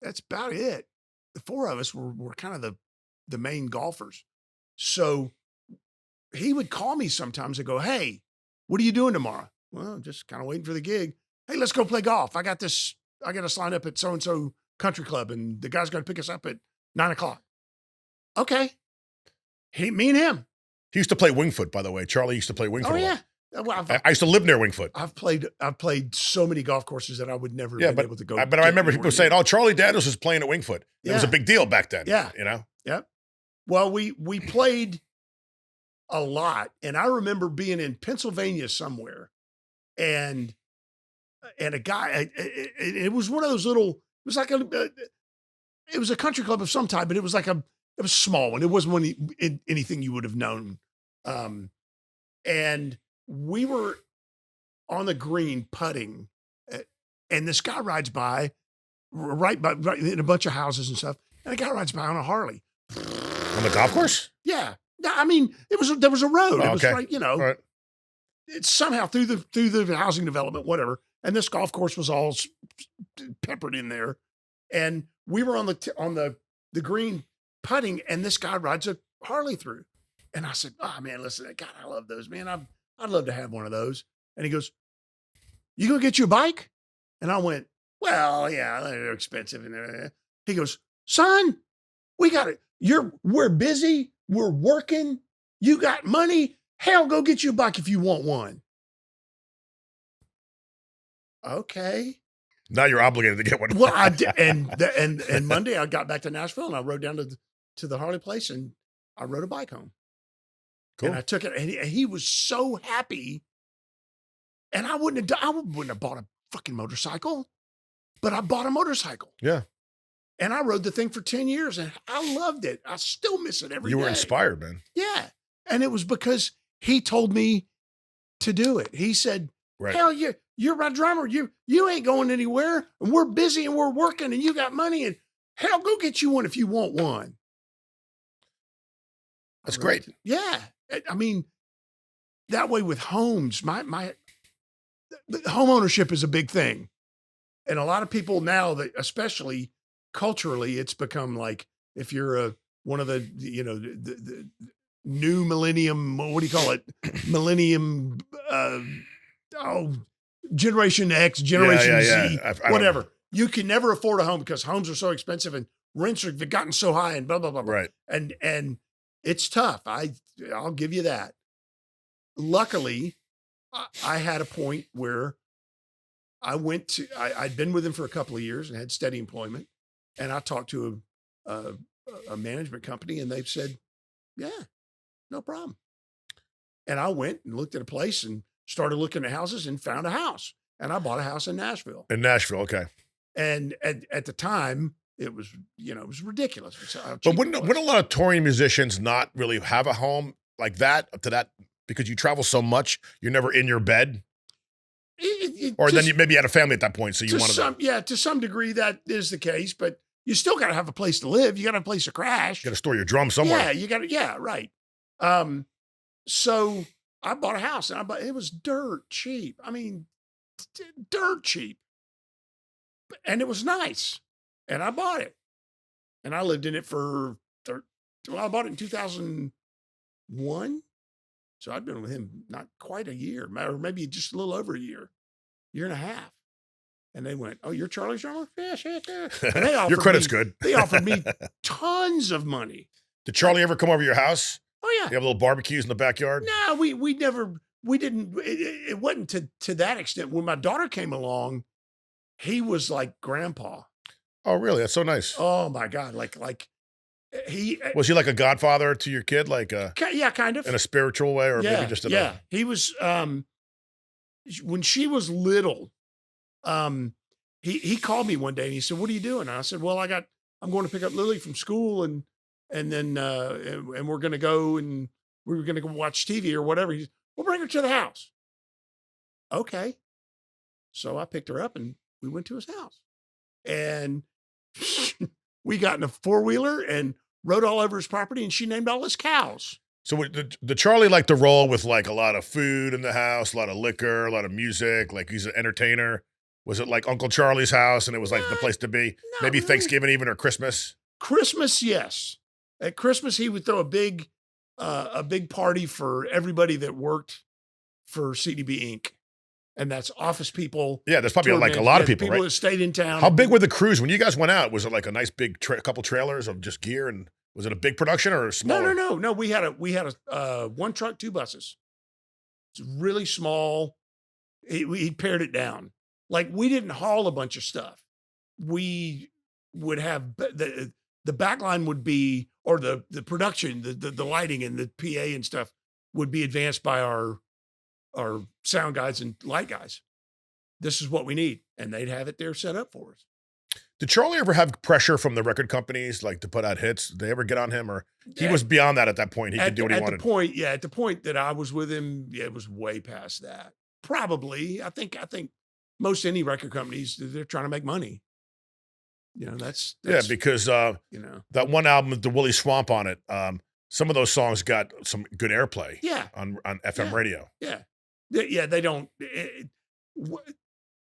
that's about it. The four of us were kind of the main golfers. So he would call me sometimes and go, "Hey, what are you doing tomorrow?" Well, just kind of waiting for the gig. "Hey, let's go play golf. I got us lined up at so-and-so country club, and the guy's going to pick us up at 9:00. Okay. Me and him. He used to play Wingfoot, by the way. Charlie used to play Wingfoot. Oh, a lot. yeah. Well, I used to live near Wingfoot. I've played so many golf courses that I would never Yeah, been but able to go. I remember people saying, "Oh, Charlie Daniels is playing at Wingfoot." It was a Yeah. big deal back then. Yeah. You know? Yep. Well, we played a lot, and I remember being in Pennsylvania somewhere, and a guy. It was one of those little. It was like it was a country club of some type, but it was like it was a small one. It wasn't anything you would have known. And we were on the green putting, and this guy rides by, right in a bunch of houses and stuff, and a guy rides by on a Harley. On the golf course? Yeah. I mean, there was a road. It was okay. right, All right. it's somehow through the housing development, whatever. And this golf course was all peppered in there. And we were on the green putting, and this guy rides a Harley through. And I said, "Oh man, listen, God, I love those, man. I'd love to have one of those." And he goes, "You gonna get you a bike?" And I went, "Well, yeah, they're expensive." And he goes, "Son, we got it. We're busy. We're working. You got money. Hell, go get you a bike if you want one." Okay. Now you're obligated to get one. Well, I did, and Monday I got back to Nashville and I rode down to the Harley place and I rode a bike home. Cool. And I took it, and he was so happy. And I wouldn't have bought a fucking motorcycle, but I bought a motorcycle. Yeah. And I rode the thing for 10 years, and I loved it. I still miss it every day. You were inspired, man. Yeah. And it was because he told me to do it. He said, Right. "Hell, you're my drummer. You ain't going anywhere, and we're busy and we're working, and you got money, and hell, go get you one if you want one." That's great. Yeah. I mean, that way with homes, the home ownership is a big thing. And a lot of people now, that especially culturally, it's become like, if you're one of the new millennium, what do you call it? Millennium, Generation X, Generation Z, I whatever. You can never afford a home because homes are so expensive and rents have gotten so high and blah, blah, blah, blah. Right. And it's tough. I'll give you that. Luckily, I had a point where I'd been with him for a couple of years and had steady employment. And I talked to a management company, and they said, "Yeah, no problem." And I went and looked at a place and started looking at houses and found a house. And I bought a house in Nashville. In Nashville, okay. And at the time, it was ridiculous. But wouldn't a lot of touring musicians not really have a home like that, up to that, because you travel so much, you're never in your bed? Or then you maybe had a family at that point, so you wanted to. To some degree that is the case, but you still got to have a place to live. You got to have a place to crash. You got to store your drum somewhere. Yeah, you got to. Yeah, right. So I bought a house, and it was dirt cheap. I mean, dirt cheap, and it was nice, and I bought it, and I lived in it I bought it in 2001. So I'd been with him not quite a year, or maybe just a little over a year and a half. And they went, "Oh, you're Charlie's drummer?" "Yeah, shit, yeah." And they offered Your credit's good. They offered me tons of money. Did Charlie ever come over your house? Oh yeah. You have little barbecues in the backyard? No, we didn't. It wasn't to that extent. When my daughter came along, he was like grandpa. Oh, really? That's so nice. Oh my God. Like was he like a godfather to your kid? Like yeah, kind of in a spiritual way, or maybe just he was, when she was little, he called me one day and he said, "What are you doing?" And I said, "Well, I'm going to pick up Lily from school and then, and we're going to go and we were going to go watch TV or whatever." He said, "We'll bring her to the house." Okay. So I picked her up and we went to his house, and we got in a 4-wheeler and rode all over his property, and she named all his cows. So the Charlie like to roll with like a lot of food in the house, a lot of liquor, a lot of music. Like he's an entertainer. Was it like Uncle Charlie's house and it was like the place to be? Not Maybe really. Thanksgiving even or Christmas. Christmas, yes. At Christmas, he would throw a big party for everybody that worked for CDB Inc. And that's office people. Yeah, there's probably tour like a man- lot yeah, of people, people right? that stayed in town. How big were the crews when you guys went out? Was it like a nice big couple trailers of just gear, and was it a big production or a smaller? No. We had a one truck, 2 buses. It's really small. He pared it down. Like we didn't haul a bunch of stuff. We would have the backline would be, or the production, the lighting and the PA and stuff would be advanced by our sound guys and light guys. This is what we need, and they'd have it there set up for us. Did Charlie ever have pressure from the record companies, like to put out hits? Did they ever get on him, or he was beyond that at that point? He could do what he wanted. At the point that I was with him, it was way past that. Probably, I think most any record companies, they're trying to make money. That's because that one album with the Willie Swamp on it, some of those songs got some good airplay. Yeah, on FM radio. Yeah, they don't.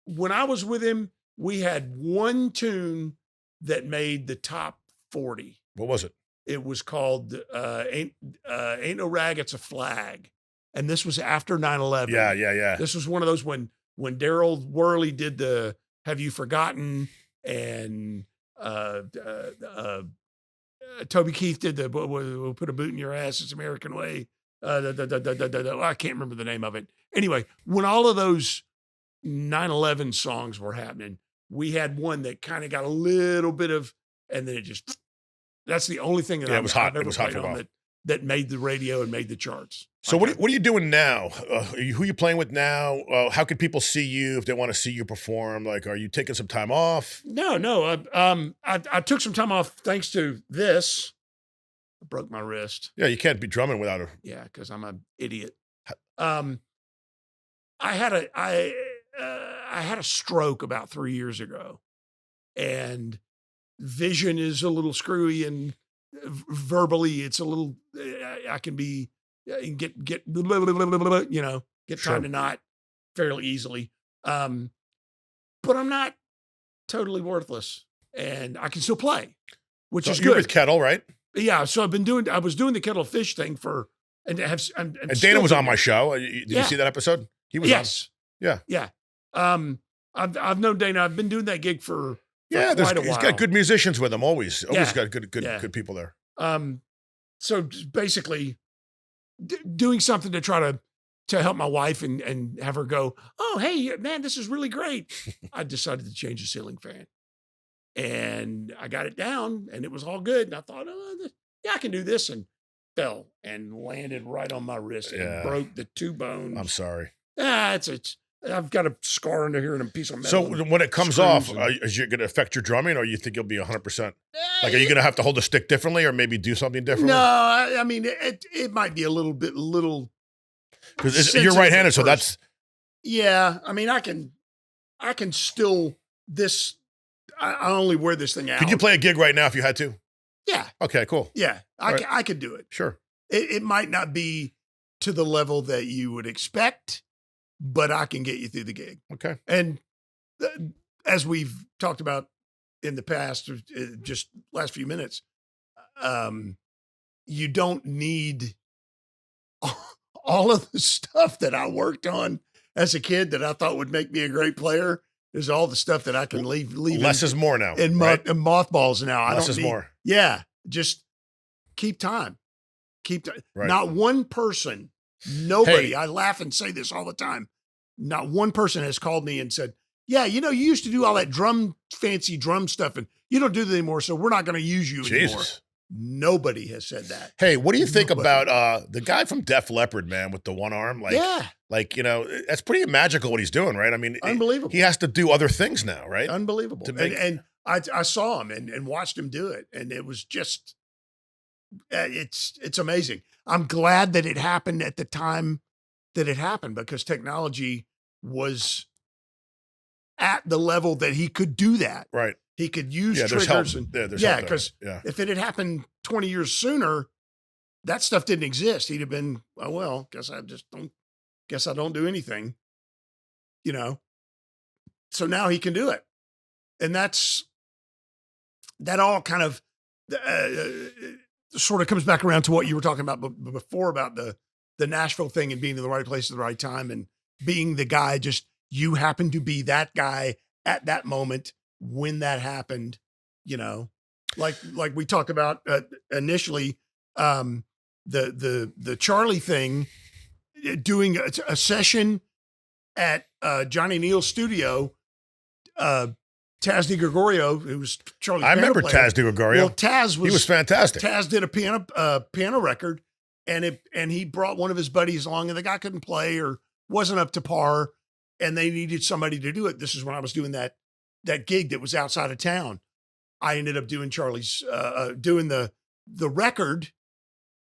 When I was with him, we had one tune that made the top 40. What was it? It was called Ain't No Rag, It's a Flag. And this was after 9/11. Yeah. This was one of those when Daryl Worley did the Have You Forgotten, and Toby Keith did the We'll Put a Boot in Your Ass, It's American Way. I can't remember the name of it. Anyway, when all of those 9/11 songs were happening, we had one that kind of got a little bit of, and then it just, that's the only thing that it was hot. I've It was hot for a while. that made the radio and made the charts. So what are you doing now? Who are you playing with now? How can people see you if they want to see you perform? Like, are you taking some time off? No. I took some time off thanks to this. I broke my wrist. Yeah, you can't be drumming without a. Yeah, because I'm an idiot. I had a stroke about 3 years ago, and vision is a little screwy, and verbally it's a little. I can get Sure. time to knot fairly easily. But I'm not totally worthless, and I can still play, which is You're good. with Kettle, right? Yeah, so I was doing the kettle of fish thing and Dana was on my show. Did you see that episode? He was yes. on. Yeah. I've known Dana. I've been doing that gig for Yeah, quite a while. he's got good musicians with him always. Always got good people there. So just basically doing something to try to help my wife and have her go, oh, hey, man, this is really great. I decided to change the ceiling fan. And I got it down, and it was all good. And I thought, I can do this, and fell and landed right on my wrist and broke the 2 bones. I'm sorry. I've got a scar under here and a piece of metal. So when it comes off, is it going to affect your drumming, or you think you'll be 100%? Like, are you going to have to hold the stick differently, or maybe do something differently? No, I mean it might be a little because you're right-handed, so that's. Yeah, I mean I can still this. I only wear this thing out. Could you play a gig right now if you had to? Yeah. Okay, cool. Yeah, I could do it. Sure. It might not be to the level that you would expect, but I can get you through the gig. Okay. And as we've talked about in the past, just last few minutes, you don't need all of the stuff that I worked on as a kid that I thought would make me a great player. There's all the stuff that I can leave. Less is more now. In mothballs now. Less is more. Yeah. Just keep time. Right. Not one person, nobody, Hey. I laugh and say this all the time. Not one person has called me and said, yeah, you used to do all that fancy drum stuff, and you don't do that anymore, so we're not going to use you anymore. Jesus. Nobody has said that. Hey, what do you think about the guy from Def Leppard, man, with the one arm? That's pretty magical what he's doing, right? I mean, unbelievable. He has to do other things now, right? Unbelievable. And I saw him and watched him do it, and it was just, it's amazing. I'm glad that it happened at the time that it happened, because technology was at the level that he could do that. Right. He could use there's triggers help. and There's help there. because if it had happened 20 years sooner, that stuff didn't exist. He'd have been, oh, well, guess I don't do anything, you know? So now he can do it. And that all kind of sort of comes back around to what you were talking about before about the Nashville thing and being in the right place at the right time and being the guy, just you happen to be that guy at that moment when that happened, you know, like we talked about initially, the Charlie thing, doing a session at Johnny Neal's studio, Taz DiGregorio, who was Charlie's I remember piano player. Taz DiGregorio. Well, He was fantastic. Taz did a piano record, and he brought one of his buddies along, and the guy couldn't play or wasn't up to par, and they needed somebody to do it. This is when I was doing that gig that was outside of town. I ended up doing Charlie's doing the record,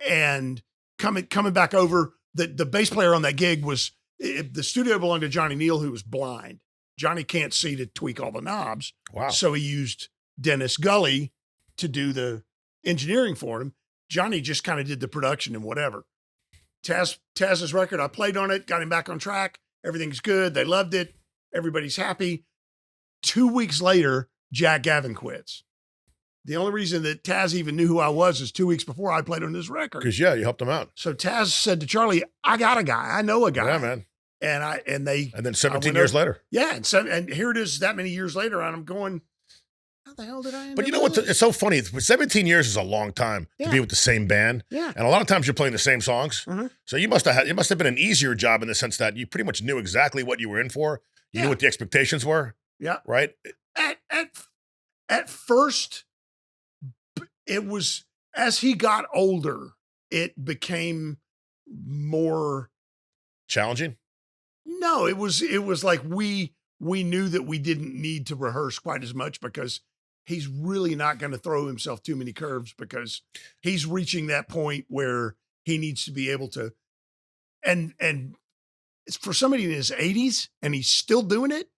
and coming back over. The bass player on that gig was the studio belonged to Johnny Neal, who was blind. Johnny can't see to tweak all the knobs. Wow. So he used Dennis Gully to do the engineering for him. Johnny just kind of did the production and whatever. Taz's record, I played on it, got him back on track. Everything's good. They loved it. Everybody's happy. 2 weeks later, Jack Gavin quits. The only reason that Taz even knew who I was is 2 weeks before I played on this record. Because, yeah, you helped him out. So Taz said to Charlie, I got a guy. I know a guy. Yeah, man. And then 17 years later. Yeah. And here it is that many years later, and I'm going, how the hell did I end But you up know what? with It's so funny. 17 years is a long time to be with the same band. Yeah. And a lot of times you're playing the same songs. Mm-hmm. So it must have been an easier job in the sense that you pretty much knew exactly what you were in for. You knew what the expectations were. Yeah. Right? At first, it was, as he got older, it became more challenging. No, it was like we knew that we didn't need to rehearse quite as much because he's really not going to throw himself too many curves because he's reaching that point where he needs to be able to, and it's for somebody in his 80s and he's still doing it.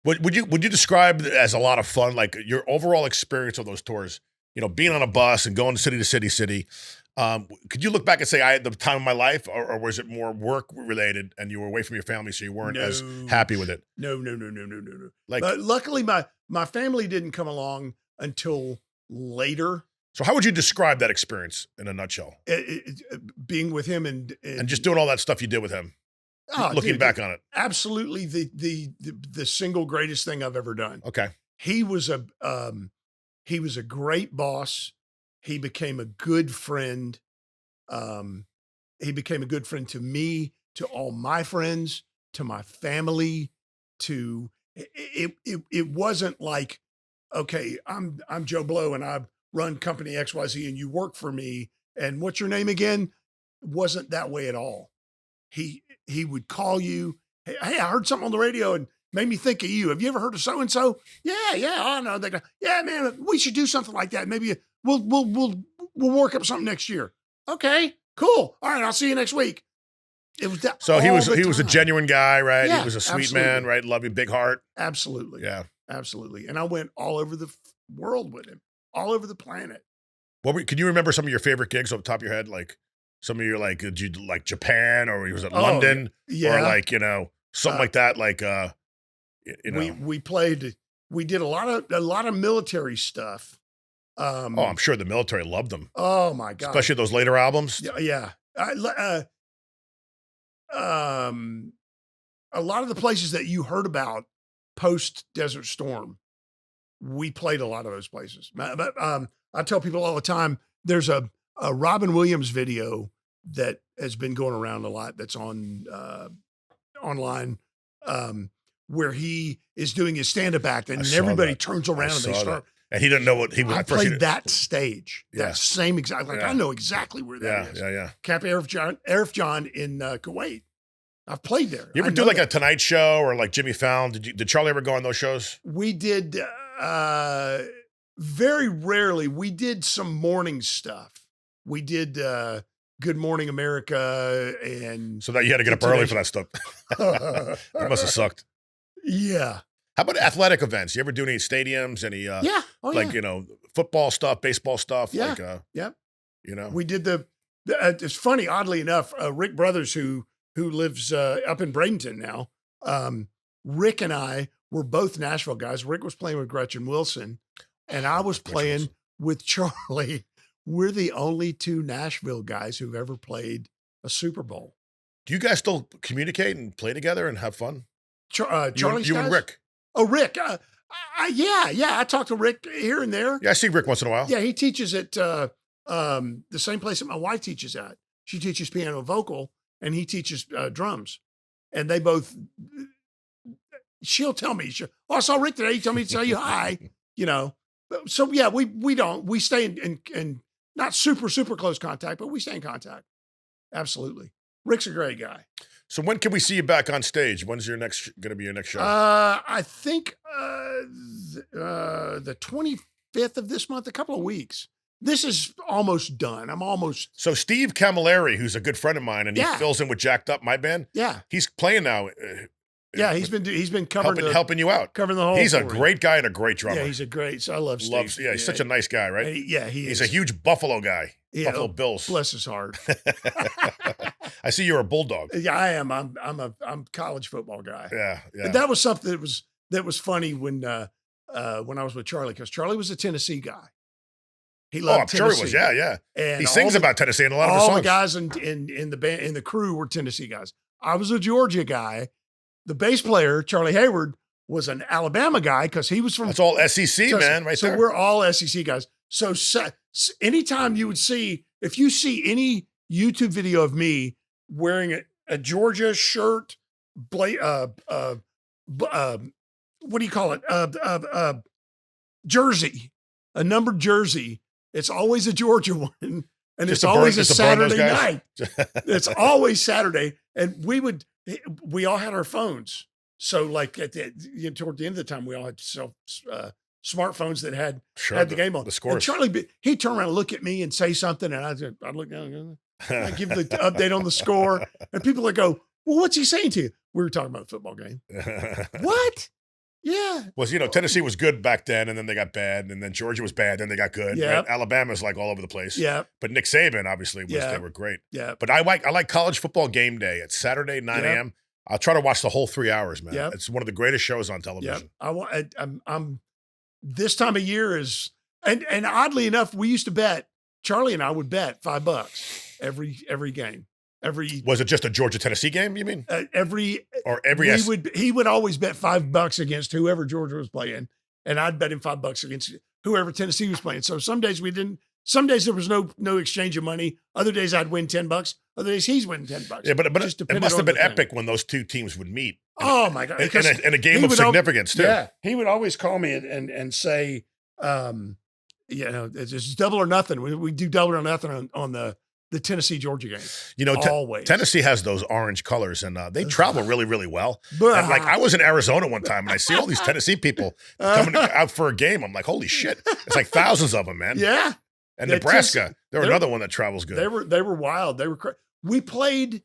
Would you describe it as a lot of fun? Like your overall experience of those tours, you know, being on a bus and going city to city. Could you look back and say I had the time of my life, or was it more work related and you were away from your family, so you weren't as happy with it? No. Like, but luckily, my family didn't come along until later. So how would you describe that experience in a nutshell? Being with him and just doing all that stuff you did with him. Looking back on it, absolutely the single greatest thing I've ever done. Okay, he was a great boss. He became a good friend. He became a good friend to me, to all my friends, to my family. It wasn't like, okay, I'm Joe Blow and I run company XYZ and you work for me. And what's your name again? It wasn't that way at all. He would call you. Hey, I heard something on the radio and made me think of you. Have you ever heard of so and so? Yeah, I know. They go, yeah, man, we should do something like that. Maybe we'll work up something next year. Okay, cool. All right, I'll see you next week. It was that. So he was a genuine guy, right? Yeah, he was a sweet absolutely. man, right? Love you, big heart. Absolutely. Yeah, absolutely. And I went all over the world with him, all over the planet. Can you remember some of your favorite gigs off the top of your head? Like some of your did you like Japan, or was it London? Yeah. Or like, something like that. Like we did a lot of military stuff. I'm sure the military loved them. Oh my God. Especially those later albums. Yeah. A lot of the places that you heard about post Desert Storm, we played a lot of those places. But I tell people all the time, there's a Robin Williams video that has been going around a lot. That's on online, where he is doing his stand-up act, and everybody turns around and they start. And he didn't know what he was. I played that stage, that same exact. I know exactly where that is. Yeah. Camp Arif John in Kuwait. I've played there. You ever do like a Tonight Show or like Jimmy Fallon? Did Charlie ever go on those shows? We did very rarely. We did some morning stuff. We did Good Morning America, and so that you had to get up early for that stuff. That must have sucked. Yeah. How about athletic events? You ever do any stadiums? Any football stuff, baseball stuff? Yeah. You know, We did it's funny, oddly enough, Rick Brothers, who lives up in Bradenton now, Rick and I were both Nashville guys. Rick was playing with Gretchen Wilson, and I was Gretchen playing Wilson. with Charlie. We're the only two Nashville guys who've ever played a Super Bowl. Do you guys still communicate and play together and have fun? Charlie's You and guys? Rick. Oh, Rick. Yeah. I talk to Rick here and there. Yeah, I see Rick once in a while. Yeah, he teaches at the same place that my wife teaches at. She teaches piano and vocal, and he teaches drums. And they both, she'll tell me, I saw Rick today. He told me to tell you hi, you know. So yeah, we stay in not super, super close contact, but we stay in contact. Absolutely. Rick's a great guy. So when can we see you back on stage? When's going to be your next show? I think the 25th of this month, a couple of weeks. This is almost done. I'm almost. So Steve Camilleri, who's a good friend of mine, and he fills in with Jacked Up, my band. Yeah. He's playing now. Yeah, he's been covering helping you out. Covering the whole. He's a great guy and a great drummer. Yeah, he's a great. So I love Steve. He's such a nice guy, right? He's a huge Buffalo guy. Yeah, Buffalo Bills. Bless his heart. I see you're a Bulldog. Yeah, I am. I'm a college football guy. Yeah. And that was something that was funny when I was with Charlie, because Charlie was a Tennessee guy. He loved Tennessee. Sure he was. Yeah. And he sings about Tennessee in a lot of his songs. All the guys in the band, in the crew, were Tennessee guys. I was a Georgia guy. The bass player, Charlie Hayward, was an Alabama guy because he was from. That's all SEC, man, right there. So we're all SEC guys. So anytime you would see, if you see any YouTube video of me wearing a Georgia shirt, what do you call it? Jersey, a numbered jersey. It's always a Georgia one, and it's always a Saturday night. It's always Saturday, and we all had our phones. So like toward the end of the time, we all had smartphones that had the game on. The scores. And Charlie, he'd turn around and look at me and say something, and I'd look down, I'd give the update on the score, and people would go, "Well, what's he saying to you?" We were talking about the football game. What? Yeah. Well, Tennessee was good back then, and then they got bad, and then Georgia was bad, then they got good. Yeah. Right? Alabama's like all over the place. Yeah. But Nick Saban obviously they were great. Yeah. But I like college football game day. It's Saturday, 9 a.m. I'll try to watch the whole 3 hours, man. Yep. It's one of the greatest shows on television. I'm this time of year is, and oddly enough, we used to bet, Charlie and I would bet $5 every game. Was it just a Georgia Tennessee game? You mean he would always bet $5 against whoever Georgia was playing, and I'd bet him $5 against whoever Tennessee was playing. So some days we didn't. Some days there was no exchange of money. Other days I'd win $10. Other days he's winning $10. Yeah, but it must have been epic when those two teams would meet. Oh my God! In a game of significance too. Yeah, he would always call me and say, it's just double or nothing. We do double or nothing on the Tennessee Georgia game. Always. Tennessee has those orange colors, and they travel really, really well. But, and I was in Arizona one time, and I see all these Tennessee people coming out for a game. I'm like, holy shit! It's like theyousands of them, man. Yeah. And Nebraska, they're another one that travels good. They were wild. They were. We played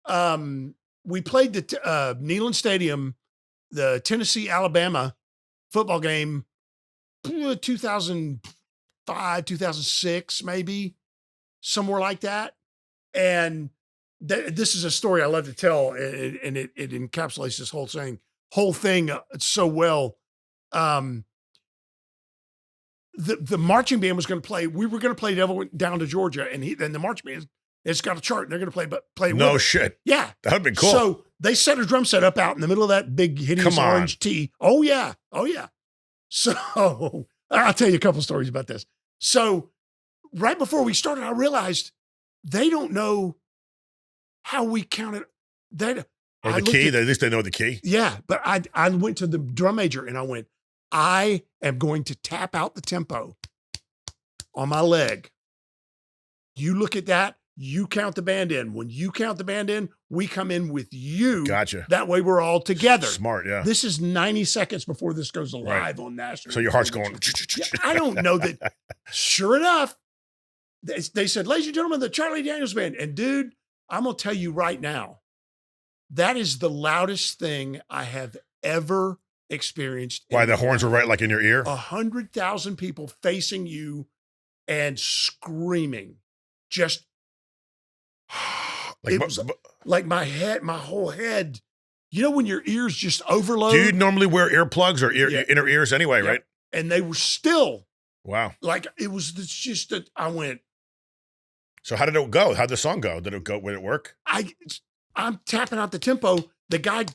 the Neyland Stadium, the Tennessee Alabama football game, 2005, 2006, maybe. Somewhere like that. And this is a story I love to tell, and it encapsulates this whole thing so well. The marching band was going to play. We were going to play Devil Down to Georgia, and the marching band, it's got a chart, and they're going to play. No shit. Yeah. That would be cool. So they set a drum set up out in the middle of that big hideous orange T. Oh yeah. So I'll tell you a couple stories about this. So right before we started, I realized they don't know how we counted. Or the key. At least they know the key. Yeah, but I went to the drum major and I went, I am going to tap out the tempo on my leg. You look at that. You count the band in. When you count the band in, we come in with you. Gotcha. That way we're all together. Smart, yeah. This is 90 seconds before this goes live on national. So your heart's going. Yeah, I don't know that. Sure enough, they said, ladies and gentlemen, the Charlie Daniels Band. And dude, I'm going to tell you right now, that is the loudest thing I have ever experienced. Why, the horns were right like in your ear? 100,000 people facing you and screaming. just Like, it was like my whole head. You know when your ears just overload? do you normally wear earplugs or Yeah. inner ears anyway, Yep. right? And they were still Wow. like it was just that I went. So how did it go? How'd the song go? Did it work? I'm tapping out the tempo. The guy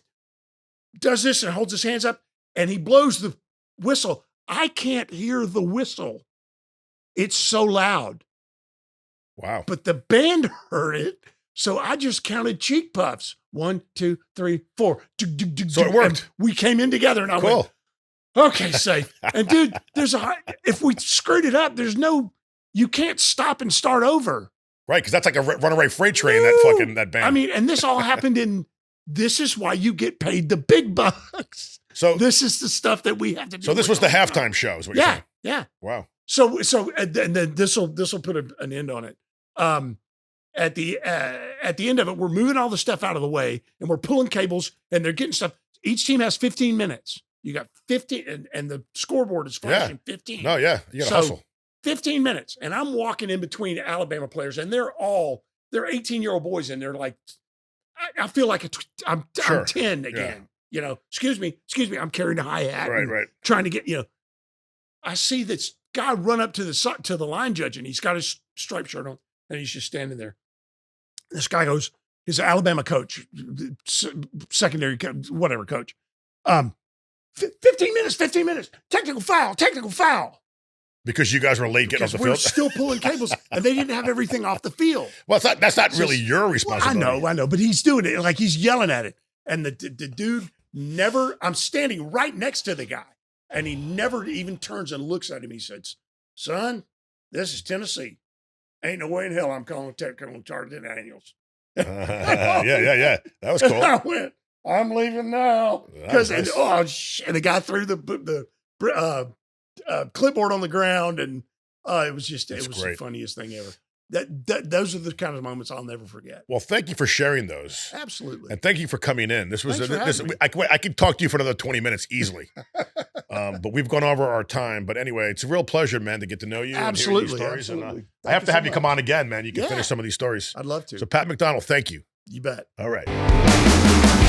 does this and holds his hands up, and he blows the whistle. I can't hear the whistle. It's so loud. Wow. But the band heard it, so I just counted cheek puffs. 1, 2, 3, 4. So it worked. And we came in together, and I Cool. went, okay, safe. And dude, if we screwed it up, you can't stop and start over. Right, because that's like a runaway freight train, that band. I mean, and this all happened this is why you get paid the big bucks. so This is the stuff that we have to do. So this was the halftime show, is what you're saying? Yeah. Wow. So and then this will put an end on it. At the end of it, we're moving all the stuff out of the way, and we're pulling cables, and they're getting stuff. Each team has 15 minutes. You got 15, and the scoreboard is flashing 15. No, yeah, you got to hustle. 15 minutes, and I'm walking in between Alabama players, and they're 18-year-old boys, and they're like, I feel like I'm 10 again. Yeah. You know, excuse me, I'm carrying a hi-hat. Right. Trying to get, I see this guy run up to the line judge, and he's got his striped shirt on, and he's just standing there. This guy goes, he's an Alabama coach, secondary, whatever coach. 15 minutes, technical foul. Because you guys were late getting off the We're field? still pulling cables, and they didn't have everything off the field. Well, that's not really your responsibility. I know, but he's doing it like he's yelling at it. And the dude never, I'm standing right next to the guy, and he never even turns and looks at him. He says, son, this is Tennessee. Ain't no way in hell I'm calling technical charge in Daniels. Yeah. That was cool. I went, I'm leaving now. Because, Nice. and the guy threw the clipboard on the ground, and it was the funniest thing ever. Those are the kind of moments I'll never forget. Well, thank you for sharing those. Absolutely. And thank you for coming in. This was Thanks for having me. I could talk to you for another 20 minutes easily. But we've gone over our time. But anyway, it's a real pleasure, man, to get to know you. Absolutely. And hear your stories. Absolutely. And, I have to have you come on again, man. You can finish some of these stories. I'd love to. So Pat McDonald, thank you. You bet. All right.